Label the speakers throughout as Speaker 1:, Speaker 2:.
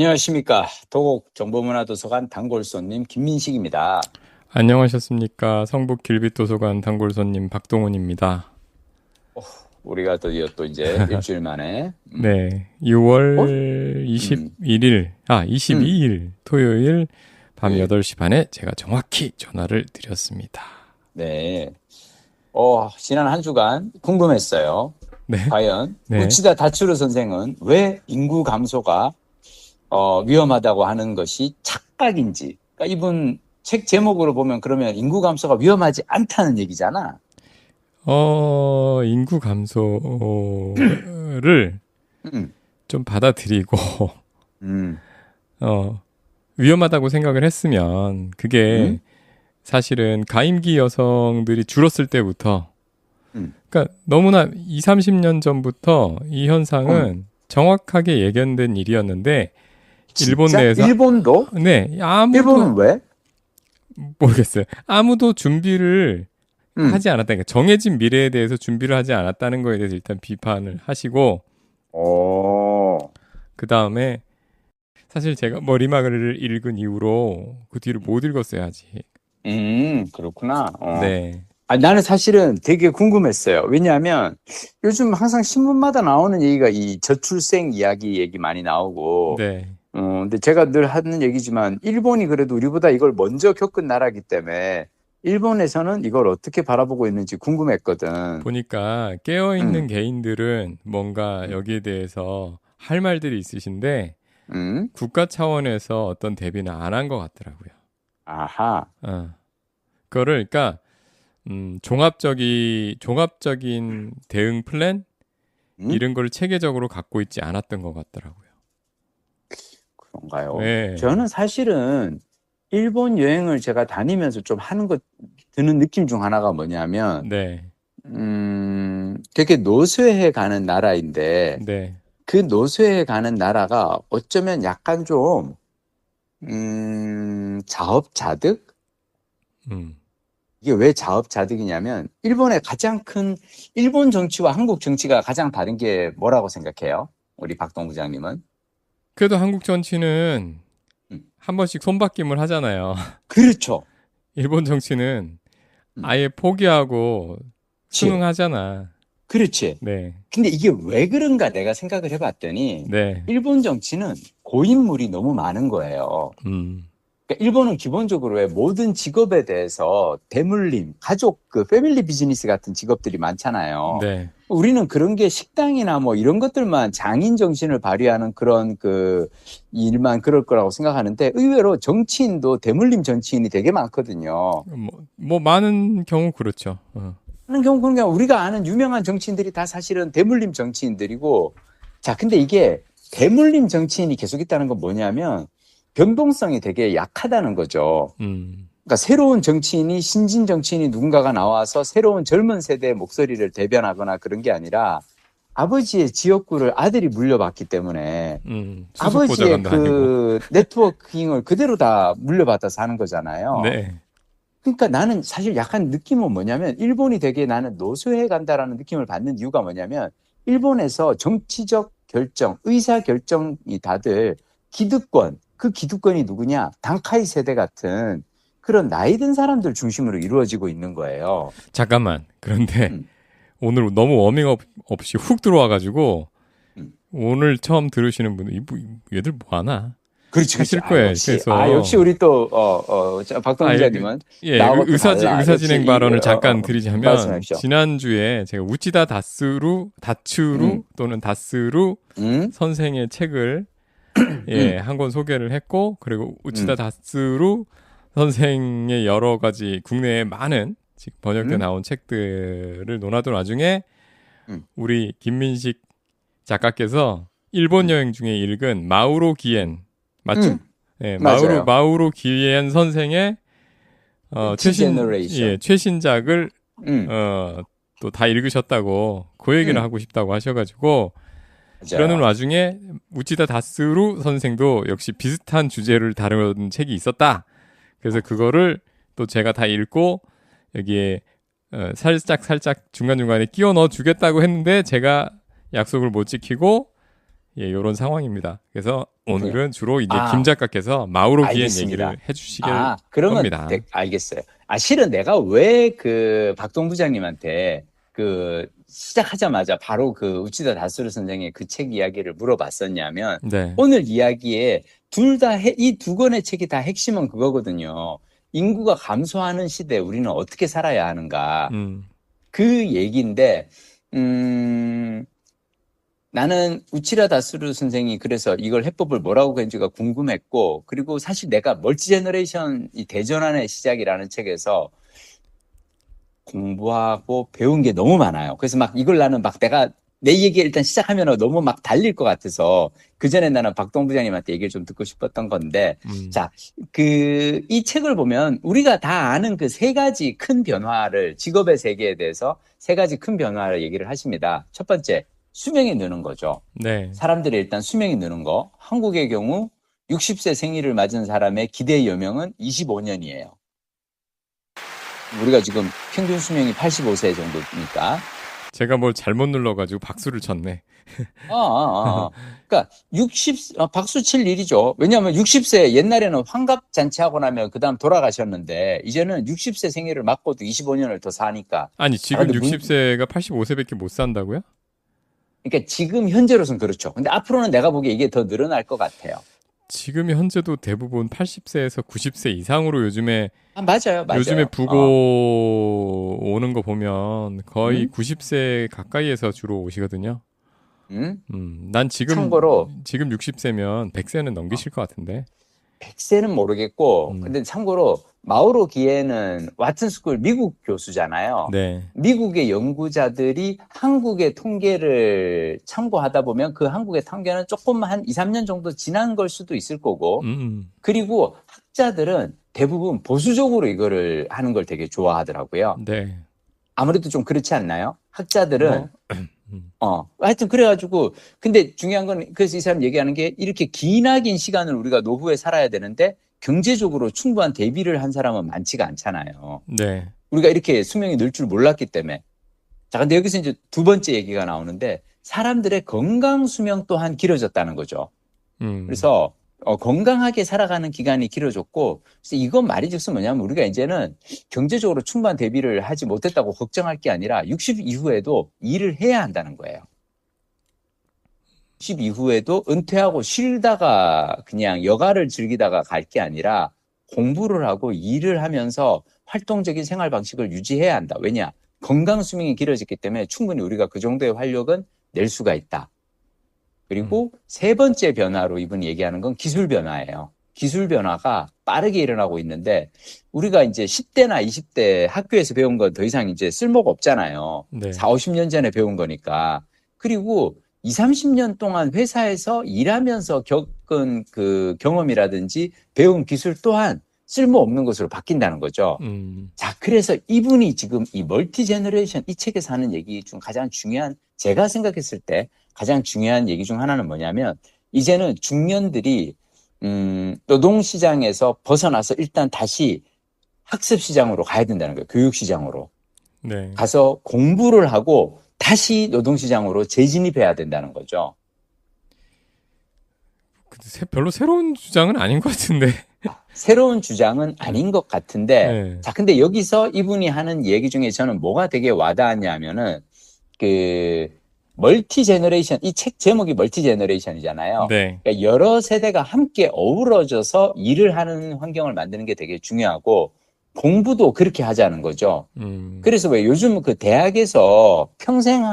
Speaker 1: 안녕하십니까. 도곡 정보문화도서관 단골손님 김민식입니다.
Speaker 2: 안녕하셨습니까? 성북 길빛도서관 단골손님 박동훈입니다.
Speaker 1: 우리가 드디어 또 이제 일주일 만에,
Speaker 2: 네,
Speaker 1: 어?
Speaker 2: 6월
Speaker 1: 음,
Speaker 2: 21일,
Speaker 1: 음,
Speaker 2: 22일 토요일 밤
Speaker 1: 네,
Speaker 2: 8시 반에 제가 정확히 전화를 드렸습니다.
Speaker 1: 네. 지난 한 주간 궁금했어요.
Speaker 2: 네,
Speaker 1: 과연
Speaker 2: 네.
Speaker 1: 우치다 다츠루 선생은 왜 인구 감소가 위험하다고 하는 것이 착각인지. 그러니까 이분 책 제목으로 보면 그러면 인구 감소가 위험하지 않다는 얘기잖아.
Speaker 2: 인구 감소를
Speaker 1: 음,
Speaker 2: 좀 받아들이고,
Speaker 1: 음,
Speaker 2: 어, 위험하다고 생각을 했으면 그게
Speaker 1: 음,
Speaker 2: 사실은 가임기 여성들이 줄었을 때부터
Speaker 1: 음.
Speaker 2: 그러니까 너무나 2, 30년 전부터 이
Speaker 1: 어,
Speaker 2: 현상은 정확하게 예견된 일이었는데 일본
Speaker 1: 진짜?
Speaker 2: 내에서
Speaker 1: 일본도?
Speaker 2: 네, 아무도
Speaker 1: 일본은 왜?
Speaker 2: 모르겠어요. 아무도 준비를
Speaker 1: 음.
Speaker 2: 하지 않았다. 그러니까 정해진 미래에 대해서 준비를 하지 않았다는 거에 대해서 일단 비판을 하시고
Speaker 1: 오.
Speaker 2: 그 다음에 사실 제가 머리막을 읽은 이후로 그 뒤를 못 읽었어요 아직.
Speaker 1: 그렇구나.
Speaker 2: 네,
Speaker 1: 나는 사실은 되게 궁금했어요. 왜냐하면 요즘 항상 신문마다 나오는 얘기가 이 저출생 이야기 얘기 많이 나오고,
Speaker 2: 네.
Speaker 1: 근데 제가 늘 하는 얘기지만 일본이 그래도 우리보다 이걸 먼저 겪은 나라기 때문에 일본에서는 이걸 어떻게 바라보고 있는지 궁금했거든.
Speaker 2: 보니까 깨어 있는
Speaker 1: 음,
Speaker 2: 개인들은 뭔가
Speaker 1: 음,
Speaker 2: 여기에 대해서 할 말들이 있으신데
Speaker 1: 음.
Speaker 2: 국가 차원에서 어떤 대비는 안 한 것 같더라고요.
Speaker 1: 아하.
Speaker 2: 어. 그거를 그러니까 종합적인 대응 플랜
Speaker 1: 음?
Speaker 2: 이런 걸 체계적으로 갖고 있지 않았던 것 같더라고요.
Speaker 1: 그런가요?
Speaker 2: 네,
Speaker 1: 저는 사실은 일본 여행을 제가 다니면서 좀 하는 것 드는 느낌 중 하나가 뭐냐면,
Speaker 2: 네,
Speaker 1: 되게 노쇠해 가는 나라인데,
Speaker 2: 네,
Speaker 1: 그 노쇠해 가는 나라가 어쩌면 약간 좀, 자업자득?
Speaker 2: 음.
Speaker 1: 이게 왜 자업자득이냐면, 일본 정치와 한국 정치가 가장 다른 게 뭐라고 생각해요? 우리 박동 부장님은?
Speaker 2: 그래도 한국 정치는
Speaker 1: 음,
Speaker 2: 한 번씩 손바뀜을 하잖아요.
Speaker 1: 그렇죠.
Speaker 2: 일본 정치는
Speaker 1: 음,
Speaker 2: 아예 포기하고
Speaker 1: 그렇지.
Speaker 2: 순응하잖아.
Speaker 1: 그렇지.
Speaker 2: 네,
Speaker 1: 근데 이게 왜 그런가 내가 생각을 해봤더니
Speaker 2: 네,
Speaker 1: 일본 정치는 고인물이 너무 많은 거예요.
Speaker 2: 음,
Speaker 1: 그러니까 일본은 기본적으로 왜 모든 직업에 대해서 대물림, 가족, 그 패밀리 비즈니스 같은 직업들이 많잖아요.
Speaker 2: 네,
Speaker 1: 우리는 그런 게 식당이나 뭐 이런 것들만 장인 정신을 발휘하는 그런 그 일만 그럴 거라고 생각하는데 의외로 정치인도 대물림 정치인이 되게 많거든요.
Speaker 2: 뭐 많은 경우 그렇죠.
Speaker 1: 하는 경우 그런 게 우리가 아는 유명한 정치인들이 다 사실은 대물림 정치인들이고 자 근데 이게 대물림 정치인이 계속 있다는 건 뭐냐면 변동성이 되게 약하다는 거죠.
Speaker 2: 음,
Speaker 1: 그러니까 새로운 정치인이 신진 정치인이 누군가가 나와서 새로운 젊은 세대의 목소리를 대변하거나 그런 게 아니라 아버지의 지역구를 아들이 물려받기 때문에
Speaker 2: 수석
Speaker 1: 아버지의
Speaker 2: 보좌관도 아니고,
Speaker 1: 그 네트워킹을 그대로 다 물려받아서 하는 거잖아요.
Speaker 2: 네,
Speaker 1: 그러니까 나는 사실 약간 느낌은 뭐냐면 일본이 되게 나는 노쇠해 간다라는 느낌을 받는 이유가 뭐냐면 일본에서 정치적 결정, 의사 결정이 다들 기득권, 그 기득권이 누구냐? 단카이 세대 같은 그런 나이 든 사람들 중심으로 이루어지고 있는 거예요.
Speaker 2: 잠깐만. 그런데
Speaker 1: 음,
Speaker 2: 오늘 너무 워밍업 없이 훅 들어와가지고
Speaker 1: 음.
Speaker 2: 오늘 처음 들으시는 분들 얘들 뭐 하나
Speaker 1: 그렇지, 그렇지.
Speaker 2: 하실 거예요.
Speaker 1: 역시
Speaker 2: 그래서
Speaker 1: 우리 또, 박동 기자님은 나하고 또 달라.
Speaker 2: 의사
Speaker 1: 역시,
Speaker 2: 진행 발언을 잠깐 드리자면
Speaker 1: 말씀하십시오.
Speaker 2: 지난주에 제가 우찌다 다츠루
Speaker 1: 음,
Speaker 2: 또는 다스루
Speaker 1: 음,
Speaker 2: 선생의 책을
Speaker 1: 음,
Speaker 2: 한 권 소개를 했고 그리고 우치다
Speaker 1: 음,
Speaker 2: 다스루 선생의 여러 가지 국내에 많은 지금 번역돼
Speaker 1: 음,
Speaker 2: 나온 책들을 논하던 와중에
Speaker 1: 음,
Speaker 2: 우리 김민식 작가께서 일본
Speaker 1: 음,
Speaker 2: 여행 중에 읽은 마우로 기엔 맞죠?
Speaker 1: 음.
Speaker 2: 네,
Speaker 1: 맞아요.
Speaker 2: 마우로 기엔 선생의
Speaker 1: 티 제너레이션.
Speaker 2: 최신작을
Speaker 1: 음,
Speaker 2: 또 다 읽으셨다고 그 얘기를
Speaker 1: 음,
Speaker 2: 하고 싶다고 하셔가지고 그러는
Speaker 1: 맞아요.
Speaker 2: 와중에 우치다 다스루 선생도 역시 비슷한 주제를 다룬 책이 있었다. 그래서 그거를 또 제가 다 읽고 여기에 살짝 중간중간에 끼워 넣어 주겠다고 했는데 제가 약속을 못 지키고 예, 요런 상황입니다. 그래서
Speaker 1: 그,
Speaker 2: 오늘은 주로 이제 김
Speaker 1: 아,
Speaker 2: 작가께서 마오로 기엔
Speaker 1: 알겠습니다.
Speaker 2: 얘기를 해주시길
Speaker 1: 그러면
Speaker 2: 겁니다.
Speaker 1: 알겠어요. 실은 내가 왜 그 박동 부장님한테 그 시작하자마자 바로 그 우치다 다스루 선생의 그 책 이야기를 물어봤었냐면
Speaker 2: 네.
Speaker 1: 오늘 이야기에 이 두 권의 책이 다 핵심은 그거거든요. 인구가 감소하는 시대에 우리는 어떻게 살아야 하는가.
Speaker 2: 음,
Speaker 1: 그 얘기인데, 나는 우치라 다스루 선생이 그래서 이걸 해법을 뭐라고 했는지가 궁금했고, 그리고 사실 내가 멀티제너레이션 이 대전환의 시작이라는 책에서 공부하고 배운 게 너무 많아요. 그래서 막 이걸 나는 막 내가 내 얘기 일단 시작하면 너무 막 달릴 것 같아서 그 전에 나는 박동 부장님한테 얘기를 좀 듣고 싶었던 건데, 자, 이 책을 보면 우리가 다 아는 그 세 가지 큰 변화를, 직업의 세계에 대해서 세 가지 큰 변화를 얘기를 하십니다. 첫 번째, 수명이 느는 거죠.
Speaker 2: 네.
Speaker 1: 사람들이 일단 수명이 느는 거. 한국의 경우 60세 생일을 맞은 사람의 기대 여명은 25년이에요. 우리가 지금 평균 수명이 85세 정도니까.
Speaker 2: 제가 뭘 잘못 눌러가지고 박수를 쳤네.
Speaker 1: 그러니까 박수 칠 일이죠. 왜냐하면 60세 옛날에는 환갑 잔치하고 나면 그 다음 돌아가셨는데 이제는 60세 생일을 맞고도 25년을 더 사니까.
Speaker 2: 아니, 지금
Speaker 1: 근데
Speaker 2: 60세가 85세밖에 못 산다고요?
Speaker 1: 그러니까 지금 현재로서는 그렇죠. 근데 앞으로는 내가 보기에 이게 더 늘어날 것 같아요.
Speaker 2: 지금 현재도 대부분 80세에서 90세 이상으로 요즘에
Speaker 1: 맞아요.
Speaker 2: 요즘에 부고 오는 거 보면 거의 90세 가까이에서 주로 오시거든요. 난
Speaker 1: 참고로
Speaker 2: 지금 60세면 100세는 넘기실 것 같은데.
Speaker 1: 100세는 모르겠고, 근데 참고로 마우로 기에는 와튼스쿨 미국 교수잖아요.
Speaker 2: 네.
Speaker 1: 미국의 연구자들이 한국의 통계를 참고하다 보면 그 한국의 통계는 조금 한 2, 3년 정도 지난 걸 수도 있을 거고, 그리고 학자들은 대부분 보수적으로 이거를 하는 걸 되게 좋아하더라고요.
Speaker 2: 네.
Speaker 1: 아무래도 좀 그렇지 않나요? 학자들은 하여튼 그래가지고 근데 중요한 건 그래서 이 사람 얘기하는 게 이렇게 기나긴 시간을 우리가 노후에 살아야 되는데 경제적으로 충분한 대비를 한 사람은 많지가 않잖아요.
Speaker 2: 네.
Speaker 1: 우리가 이렇게 수명이 늘 줄 몰랐기 때문에. 자, 근데 여기서 이제 두 번째 얘기가 나오는데 사람들의 건강 수명 또한 길어졌다는 거죠. 그래서 건강하게 살아가는 기간이 길어졌고, 그래서 이건 말이 즉슨 뭐냐면 우리가 이제는 경제적으로 충분한 대비를 하지 못했다고 걱정할 게 아니라 60 이후에도 일을 해야 한다는 거예요. 60 이후에도 은퇴하고 쉬다가 그냥 여가를 즐기다가 갈 게 아니라 공부를 하고 일을 하면서 활동적인 생활 방식을 유지해야 한다. 왜냐? 건강 수명이 길어졌기 때문에 충분히 우리가 그 정도의 활력은 낼 수가 있다. 그리고 세 번째 변화로 이분이 얘기하는 건 기술 변화예요. 기술 변화가 빠르게 일어나고 있는데 우리가 이제 10대나 20대 학교에서 배운 건 더 이상 이제 쓸모가 없잖아요.
Speaker 2: 네.
Speaker 1: 4, 50년 전에 배운 거니까. 그리고 2, 30년 동안 회사에서 일하면서 겪은 그 경험이라든지 배운 기술 또한 쓸모없는 것으로 바뀐다는 거죠. 자, 그래서 이분이 지금 이 멀티 제너레이션 이 책에서 하는 얘기 중 가장 중요한, 제가 생각했을 때 가장 중요한 얘기 중 하나는 뭐냐면 이제는 중년들이 노동시장에서 벗어나서 일단 다시 학습시장으로 가야 된다는 거예요. 교육시장으로.
Speaker 2: 네.
Speaker 1: 가서 공부를 하고 다시 노동시장으로 재진입해야 된다는 거죠.
Speaker 2: 별로 새로운 주장은 아닌 것 같은데.
Speaker 1: 새로운 주장은 아닌 것 같은데,
Speaker 2: 네.
Speaker 1: 자, 근데 여기서 이분이 하는 얘기 중에 저는 뭐가 되게 와닿았냐면은, 멀티 제너레이션, 이 책 제목이 멀티 제너레이션이잖아요.
Speaker 2: 네.
Speaker 1: 그러니까 여러 세대가 함께 어우러져서 일을 하는 환경을 만드는 게 되게 중요하고, 공부도 그렇게 하자는 거죠. 그래서 왜 요즘 그 대학에서 평생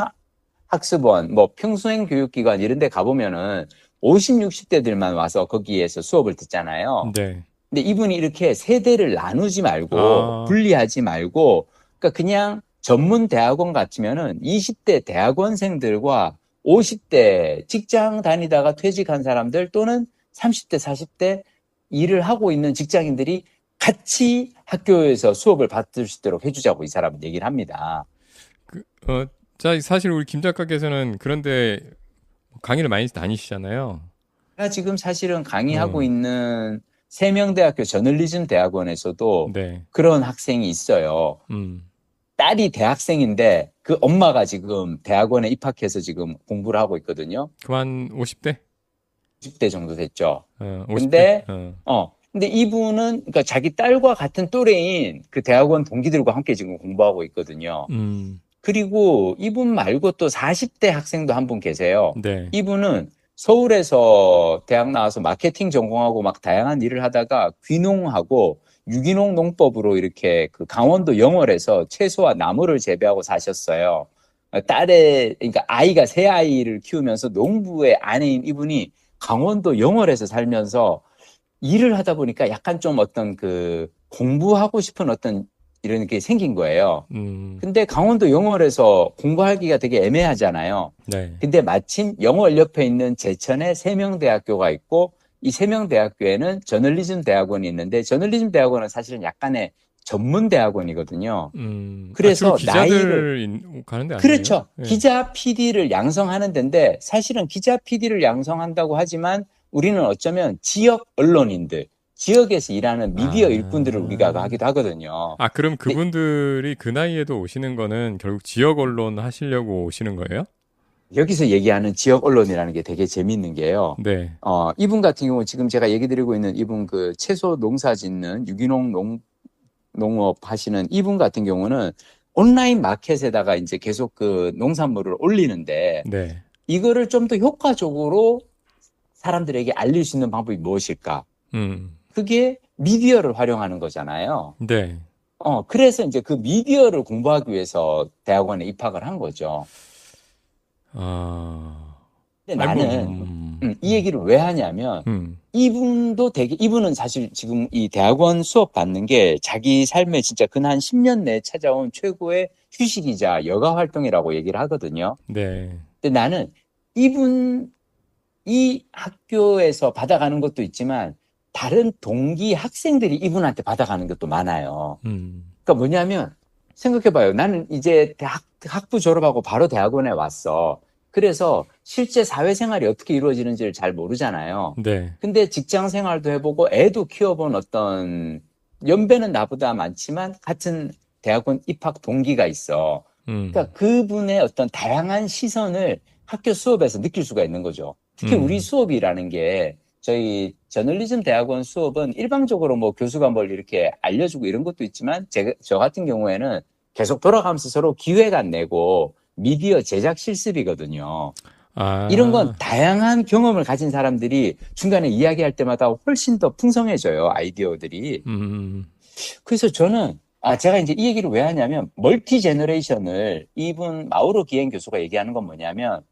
Speaker 1: 학습원, 뭐 평소행 교육기관 이런 데 가보면은 50, 60대들만 와서 거기에서 수업을 듣잖아요.
Speaker 2: 네.
Speaker 1: 근데 이분이 이렇게 세대를 나누지 말고 분리하지 말고 그러니까 그냥 전문 대학원 같으면은 20대 대학원생들과 50대 직장 다니다가 퇴직한 사람들 또는 30대, 40대 일을 하고 있는 직장인들이 같이 학교에서 수업을 받을 수 있도록 해주자고 이 사람은 얘기를 합니다.
Speaker 2: 자, 사실 우리 김 작가께서는 그런데 강의를 많이 다니시잖아요.
Speaker 1: 제가 지금 사실은 강의하고 있는 세명대학교 저널리즘 대학원에서도
Speaker 2: 네.
Speaker 1: 그런 학생이 있어요. 딸이 대학생인데 그 엄마가 지금 대학원에 입학해서 지금 공부를 하고 있거든요.
Speaker 2: 그만 50대?
Speaker 1: 10대 정도 됐죠.
Speaker 2: 50대?
Speaker 1: 근데, 근데 이분은, 그러니까 자기 딸과 같은 또래인 그 대학원 동기들과 함께 지금 공부하고 있거든요. 그리고 이분 말고 또 40대 학생도 한 분 계세요.
Speaker 2: 네.
Speaker 1: 이분은 서울에서 대학 나와서 마케팅 전공하고 막 다양한 일을 하다가 귀농하고 유기농 농법으로 이렇게 그 강원도 영월에서 채소와 나물을 재배하고 사셨어요. 그러니까 아이가 세 아이를 키우면서 농부의 아내인 이분이 강원도 영월에서 살면서 일을 하다 보니까 약간 좀 어떤 그 공부하고 싶은 어떤 이런 게 생긴 거예요. 근데 강원도 영월에서 공부하기가 되게 애매하잖아요.
Speaker 2: 네.
Speaker 1: 근데 마침 영월 옆에 있는 제천에 세명대학교가 있고 이 세명대학교에는 저널리즘 대학원이 있는데 저널리즘 대학원은 사실은 약간의 전문 대학원이거든요. 그래서
Speaker 2: 주로
Speaker 1: 나이를
Speaker 2: 기자들 가는 데 아니에요?
Speaker 1: 그렇죠.
Speaker 2: 네.
Speaker 1: 기자 PD를 양성하는 데인데 사실은 기자 PD를 양성한다고 하지만 우리는 어쩌면 지역 언론인들, 지역에서 일하는 미디어 일꾼들을 우리가 하기도 하거든요.
Speaker 2: 그럼
Speaker 1: 근데
Speaker 2: 그분들이 그 나이에도 오시는 거는 결국 지역 언론 하시려고 오시는 거예요?
Speaker 1: 여기서 얘기하는 지역 언론이라는 게 되게 재밌는 게요.
Speaker 2: 네.
Speaker 1: 이분 같은 경우 지금 제가 얘기 드리고 있는 이분 그 채소 농사 짓는 유기농 농업 하시는 이분 같은 경우는 온라인 마켓에다가 이제 계속 그 농산물을 올리는데
Speaker 2: 네.
Speaker 1: 이거를 좀 더 효과적으로 사람들에게 알릴 수 있는 방법이 무엇일까? 그게 미디어를 활용하는 거잖아요.
Speaker 2: 네.
Speaker 1: 그래서 이제 그 미디어를 공부하기 위해서 대학원에 입학을 한 거죠. 근데 나는 이 얘기를 왜 하냐면 이분은 사실 지금 이 대학원 수업 받는 게 자기 삶에 진짜 근 10년 내에 찾아온 최고의 휴식이자 여가 활동이라고 얘기를 하거든요.
Speaker 2: 네.
Speaker 1: 근데 나는 이 학교에서 받아가는 것도 있지만 다른 동기 학생들이 이분한테 받아가는 것도 많아요. 그러니까 뭐냐면 생각해봐요. 나는 이제 학부 졸업하고 바로 대학원에 왔어. 그래서 실제 사회생활이 어떻게 이루어지는지를 잘 모르잖아요.
Speaker 2: 네.
Speaker 1: 근데 직장 생활도 해보고 애도 키워본 어떤 연배는 나보다 많지만 같은 대학원 입학 동기가 있어. 그러니까 그분의 어떤 다양한 시선을 학교 수업에서 느낄 수가 있는 거죠. 특히 우리 수업이라는 게 저희 저널리즘 대학원 수업은 일방적으로 뭐 교수가 뭘 이렇게 알려주고 이런 것도 있지만 저 같은 경우에는 계속 돌아가면서 서로 기획안 내고 미디어 제작 실습이거든요. 이런 건 다양한 경험을 가진 사람들이 중간에 이야기할 때마다 훨씬 더 풍성해져요, 아이디어들이. 그래서 저는 제가 이제 이 얘기를 왜 하냐면 멀티 제너레이션을 이분 마우로 기엔 교수가 얘기하는 건 뭐냐면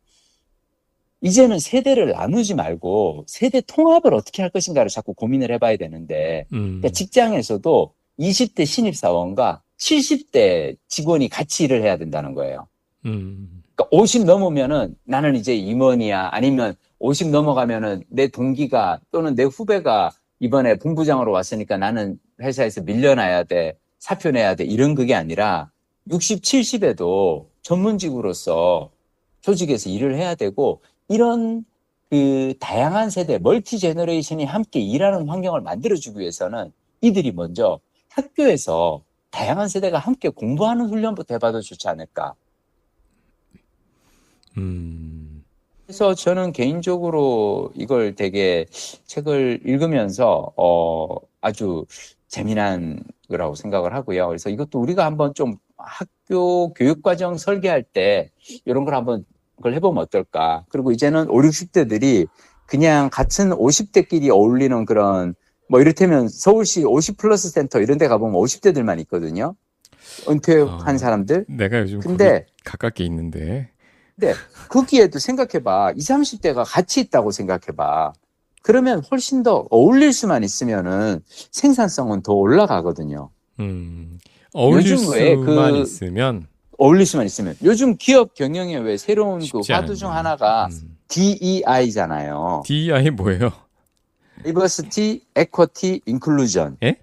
Speaker 1: 이제는 세대를 나누지 말고 세대 통합을 어떻게 할 것인가를 자꾸 고민을 해봐야 되는데 그러니까 직장에서도 20대 신입사원과 70대 직원이 같이 일을 해야 된다는 거예요. 그러니까 50 넘으면은 나는 이제 임원이야. 아니면 50 넘어가면은 내 동기가 또는 내 후배가 이번에 본부장으로 왔으니까 나는 회사에서 밀려나야 돼. 사표 내야 돼. 이런 그게 아니라 60, 70에도 전문직으로서 조직에서 일을 해야 되고 이런 그 다양한 세대, 멀티 제너레이션이 함께 일하는 환경을 만들어주기 위해서는 이들이 먼저 학교에서 다양한 세대가 함께 공부하는 훈련부터 해봐도 좋지 않을까. 그래서 저는 개인적으로 이걸 되게 책을 읽으면서 아주 재미난 거라고 생각을 하고요. 그래서 이것도 우리가 한번 좀 학교 교육과정 설계할 때 이런 걸 한번 그걸 해보면 어떨까. 그리고 이제는 5, 60대들이 그냥 같은 50대끼리 어울리는 그런 뭐 이를테면 서울시 50 플러스 센터 이런 데 가보면 50대들만 있거든요. 은퇴한 사람들.
Speaker 2: 내가 요즘
Speaker 1: 근데
Speaker 2: 가깝게 있는데.
Speaker 1: 근데 거기에도 생각해봐. 20, 30대가 같이 있다고 생각해봐. 그러면 훨씬 더 어울릴 수만 있으면은 생산성은 더 올라가거든요.
Speaker 2: 어울릴
Speaker 1: 요즘 왜
Speaker 2: 수만 있으면
Speaker 1: 어울릴 수만 있으면 요즘 기업 경영에 왜 새로운 그
Speaker 2: 쉽지
Speaker 1: 화두 중
Speaker 2: 않네.
Speaker 1: 하나가 DEI잖아요.
Speaker 2: DEI 뭐예요?
Speaker 1: Diversity, Equity, Inclusion.
Speaker 2: 예?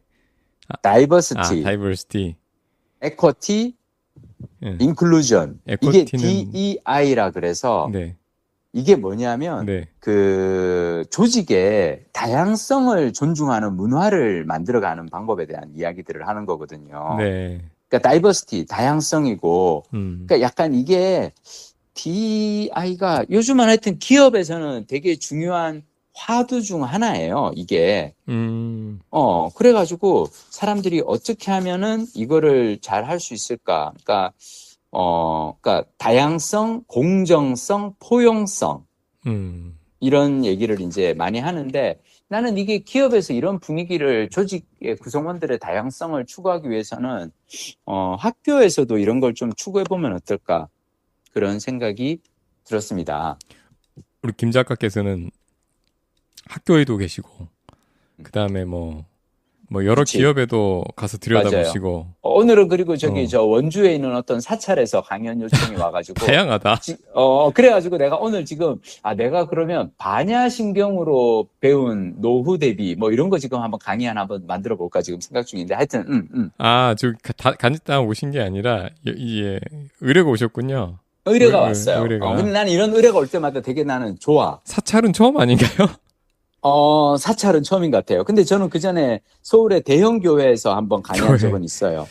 Speaker 1: Diversity,
Speaker 2: diversity.
Speaker 1: Equity,
Speaker 2: 예.
Speaker 1: Inclusion. 이게
Speaker 2: equity는
Speaker 1: DEI라 그래서
Speaker 2: 네.
Speaker 1: 이게 뭐냐면
Speaker 2: 네.
Speaker 1: 그 조직의 다양성을 존중하는 문화를 만들어가는 방법에 대한 이야기들을 하는 거거든요.
Speaker 2: 네.
Speaker 1: 그러니까 다이버시티, 다양성이고,
Speaker 2: 음.
Speaker 1: 그러니까 약간 이게 DI가 요즘은 하여튼 기업에서는 되게 중요한 화두 중 하나예요, 이게.
Speaker 2: 음.
Speaker 1: 그래가지고 사람들이 어떻게 하면은 이거를 잘 할 수 있을까? 그러니까 다양성, 공정성, 포용성,
Speaker 2: 음.
Speaker 1: 이런 얘기를 이제 많이 하는데 나는 이게 기업에서 이런 분위기를 조직의 구성원들의 다양성을 추구하기 위해서는 학교에서도 이런 걸 좀 추구해보면 어떨까? 그런 생각이 들었습니다.
Speaker 2: 우리 김 작가께서는 학교에도 계시고, 그 다음에 뭐 여러
Speaker 1: 그치?
Speaker 2: 기업에도 가서
Speaker 1: 맞아요.
Speaker 2: 들여다보시고,
Speaker 1: 오늘은 그리고 저기
Speaker 2: 어,
Speaker 1: 저 원주에 있는 어떤 사찰에서 강연 요청이 와가지고
Speaker 2: 다양하다.
Speaker 1: 그래가지고 내가 오늘 지금 내가 그러면 반야신경으로 배운 노후 대비 뭐 이런 거 지금 한번 강의 하나 한번 만들어 볼까 지금 생각 중인데 하여튼
Speaker 2: 아, 간단히 오신 게 아니라, 예, 의뢰가 오셨군요.
Speaker 1: 의뢰가 왔어요. 근데
Speaker 2: 의뢰가.
Speaker 1: 나는 이런 의뢰가 올 때마다 되게 나는 좋아.
Speaker 2: 사찰은 처음 아닌가요?
Speaker 1: 사찰은 처음인 것 같아요. 근데 저는 그 전에 서울의 대형 교회에서 한번 강의한
Speaker 2: 교회.
Speaker 1: 적은 있어요.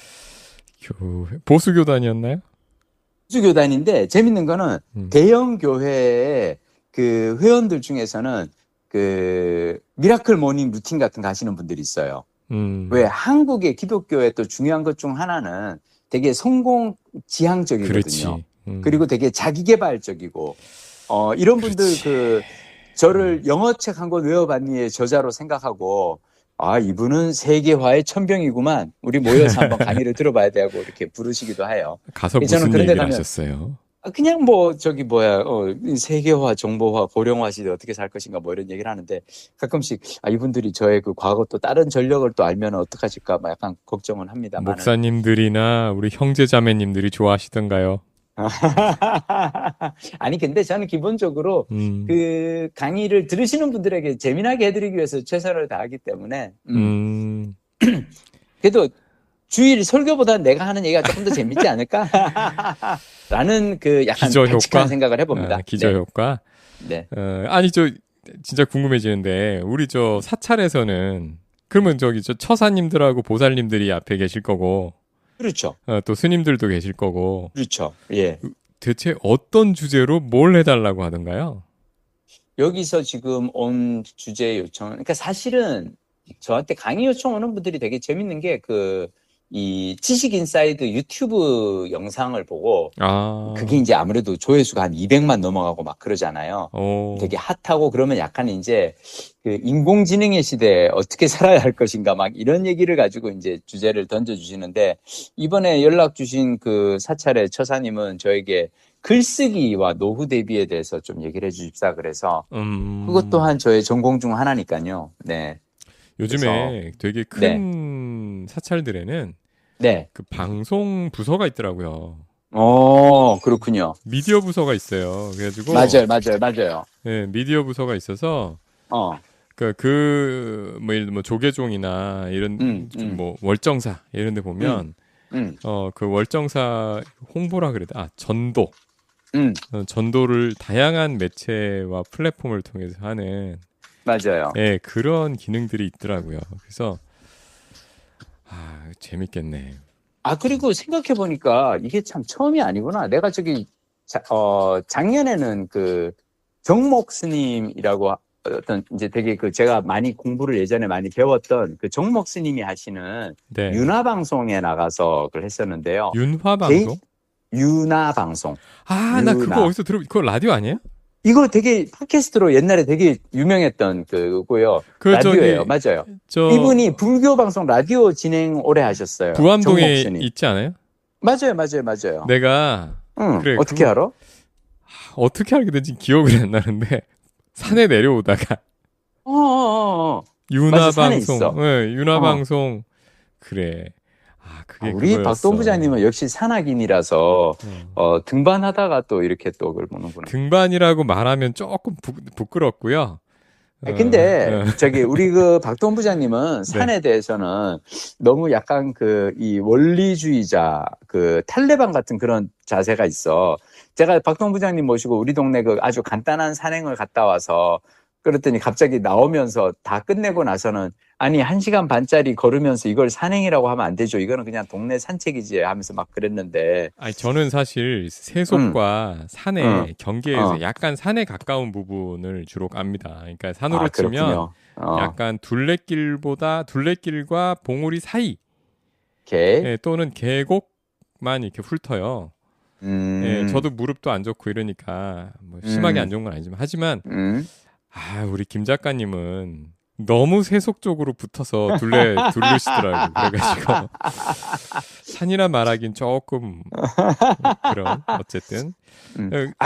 Speaker 2: 보수교단이었나요?
Speaker 1: 수교단인데 재밌는 거는 대형 교회의 그 회원들 중에서는 그 미라클 모닝 루틴 같은 거 하시는 분들이 있어요. 왜 한국의 기독교의 또 중요한 것 중 하나는 되게 성공 지향적이거든요.
Speaker 2: 그렇지.
Speaker 1: 그리고 되게 자기개발적이고 이런 분들
Speaker 2: 그렇지.
Speaker 1: 저를 영어책 한 권 외워봤니의 저자로 생각하고 이분은 세계화의 천병이구만. 우리 모여서 한번 강의를 들어봐야 되고 이렇게 부르시기도 해요.
Speaker 2: 가서
Speaker 1: 저는
Speaker 2: 무슨
Speaker 1: 그런 데
Speaker 2: 얘기를
Speaker 1: 가면
Speaker 2: 하셨어요?
Speaker 1: 그냥 세계화, 정보화, 고령화 시대 어떻게 살 것인가 뭐 이런 얘기를 하는데 가끔씩 이분들이 저의 그 과거 또 다른 전력을 또 알면 어떡하실까 막 약간 걱정은 합니다만.
Speaker 2: 목사님들이나 우리 형제자매님들이 좋아하시던가요?
Speaker 1: 아니 근데 저는 기본적으로 그 강의를 들으시는 분들에게 재미나게 해드리기 위해서 최선을 다하기 때문에 그래도 주일 설교보다 내가 하는 얘기가 조금 더 재밌지 않을까? 라는 그 약간 바칙한 생각을 해봅니다.
Speaker 2: 기저효과?
Speaker 1: 네.
Speaker 2: 아니 진짜 궁금해지는데 우리 사찰에서는 그러면 저 처사님들하고 보살님들이 앞에 계실 거고
Speaker 1: 그렇죠.
Speaker 2: 또 스님들도 계실 거고.
Speaker 1: 그렇죠. 예.
Speaker 2: 대체 어떤 주제로 뭘 해달라고 하던가요?
Speaker 1: 여기서 지금 온 주제 요청, 그러니까 사실은 저한테 강의 요청 오는 분들이 되게 재밌는 게 이 지식 인사이드 유튜브 영상을 보고 그게 이제 아무래도 조회수가 한 200만 넘어가고 막 그러잖아요. 되게 핫하고 그러면 약간 이제 그 인공지능의 시대에 어떻게 살아야 할 것인가 막 이런 얘기를 가지고 이제 주제를 던져주시는데 이번에 연락 주신 그 사찰의 처사님은 저에게 글쓰기와 노후 대비에 대해서 좀 얘기를 해주십사 그래서 그것 또한 저의 전공 중 하나니까요. 네.
Speaker 2: 요즘에 되게 큰 사찰들에는 그 방송 부서가 있더라고요.
Speaker 1: 그렇군요.
Speaker 2: 미디어 부서가 있어요. 그래가지고
Speaker 1: 맞아요.
Speaker 2: 네, 미디어 부서가 있어서 뭐 예를 들면 조계종이나 이런 뭐 월정사 이런 데 보면 그 월정사 홍보라 그래야 전도 전도를 다양한 매체와 플랫폼을 통해서 하는
Speaker 1: 맞아요.
Speaker 2: 네, 그런 기능들이 있더라고요. 그래서 재밌겠네.
Speaker 1: 그리고 생각해보니까 이게 참 처음이 아니구나. 내가 작년에는 그 정목 스님이라고 어떤 이제 되게 제가 많이 공부를 예전에 많이 배웠던 그 정목 스님이 하시는 윤화방송에 나가서 그걸 했었는데요.
Speaker 2: 윤화방송?
Speaker 1: 윤화방송.
Speaker 2: 나 그거 어디서 그거 라디오 아니에요?
Speaker 1: 이거 되게 팟캐스트로 옛날에 되게 유명했던 그거고요. 라디오예요. 맞아요. 이분이 불교 방송 라디오 진행 오래 하셨어요.
Speaker 2: 부암동에 있지 않아요?
Speaker 1: 맞아요.
Speaker 2: 내가
Speaker 1: 그래, 어떻게 알아?
Speaker 2: 어떻게 알게 된지 기억이 안 나는데 산에 내려오다가 윤화방송, 네, 윤화방송 그래. 그게
Speaker 1: 우리
Speaker 2: 그거였어.
Speaker 1: 박동 부장님은 역시 산악인이라서 등반하다가 또 이렇게 또 그걸 보는구나.
Speaker 2: 등반이라고 말하면 조금 부끄럽고요.
Speaker 1: 근데 우리 그 박동 부장님은 산에 대해서는 너무 약간 이 원리주의자 탈레반 같은 그런 자세가 있어. 제가 박동 부장님 모시고 우리 동네 아주 간단한 산행을 갔다 와서 그랬더니 갑자기 나오면서 다 끝내고 나서는 아니 1시간 반짜리 걸으면서 이걸 산행이라고 하면 안 되죠. 이거는 그냥 동네 산책이지 하면서 막 그랬는데
Speaker 2: 아니, 저는 사실
Speaker 1: 응,
Speaker 2: 세속과
Speaker 1: 응,
Speaker 2: 산의 경계에서
Speaker 1: 어,
Speaker 2: 약간 산에 가까운 부분을 주로 갑니다. 그러니까 산으로
Speaker 1: 아
Speaker 2: 치면
Speaker 1: 그렇군요. 어,
Speaker 2: 약간 둘레길과 봉우리 사이,
Speaker 1: 오케이.
Speaker 2: 예, 또는 계곡만 이렇게 훑어요. 예,
Speaker 1: 음,
Speaker 2: 저도 무릎도 안 좋고 이러니까 뭐 심하게 안
Speaker 1: 음,
Speaker 2: 좋은 건 아니지만 하지만
Speaker 1: 음.
Speaker 2: 우리 김 작가님은 너무 세속적으로 붙어서 두르시더라고. 그래가지고 산이라 말하긴 조금 그런 어쨌든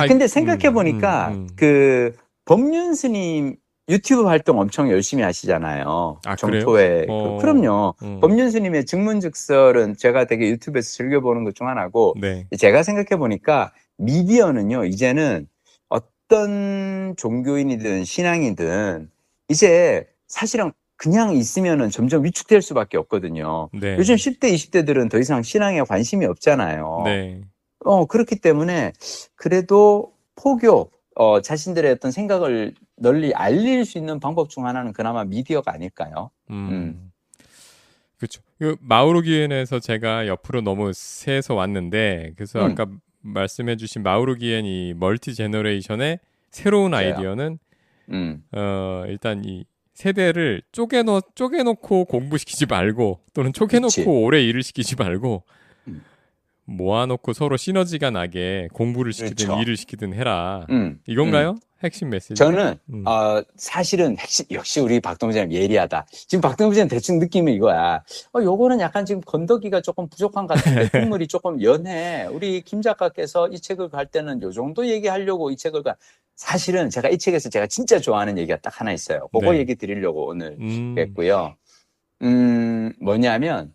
Speaker 1: 근데 생각해 보니까 그 법륜 스님 유튜브 활동 엄청 열심히 하시잖아요.
Speaker 2: 그래요?
Speaker 1: 정토회. 그럼요.
Speaker 2: 음,
Speaker 1: 법륜 스님의 증문즉설은 제가 되게 유튜브에서 즐겨보는 것 중 하나고,
Speaker 2: 네,
Speaker 1: 제가 생각해 보니까 미디어는요, 이제는 어떤 종교인이든 신앙이든 이제 사실은 그냥 있으면은 점점 위축될 수밖에 없거든요. 요즘
Speaker 2: 네,
Speaker 1: 10대, 20대들은 더 이상 신앙에 관심이 없잖아요.
Speaker 2: 네,
Speaker 1: 그렇기 때문에 그래도 포교, 자신들의 어떤 생각을 널리 알릴 수 있는 방법 중 하나는 그나마 미디어가 아닐까요? 음,
Speaker 2: 음, 그렇죠. 그 마우로기엔에서 제가 옆으로 너무 새서 왔는데, 그래서
Speaker 1: 음,
Speaker 2: 아까 말씀해주신 마우로기엔 이 멀티 제너레이션의 새로운
Speaker 1: 맞아요.
Speaker 2: 아이디어는
Speaker 1: 음,
Speaker 2: 일단 이 세대를 쪼개놓고 공부시키지 말고 또는
Speaker 1: 그치.
Speaker 2: 쪼개놓고 오래 일을 시키지 말고
Speaker 1: 음,
Speaker 2: 모아놓고 서로 시너지가 나게 공부를 시키든
Speaker 1: 그렇죠.
Speaker 2: 일을 시키든 해라.
Speaker 1: 음, 음.
Speaker 2: 이건가요? 핵심 메시지가?
Speaker 1: 저는 사실은 역시 우리 박동재님 예리하다. 지금 박동재는 대충 느낌이 이거야. 요거는 약간 지금 건더기가 조금 부족한 것 같은데 국물이 조금 연해. 우리 김 작가께서 이 책을 갈 때는 요 정도 얘기하려고 이 책을 사실은 제가 이 책에서 제가 진짜 좋아하는 얘기가 딱 하나 있어요. 그거
Speaker 2: 네.
Speaker 1: 얘기 드리려고 오늘
Speaker 2: 음,
Speaker 1: 했고요. 뭐냐면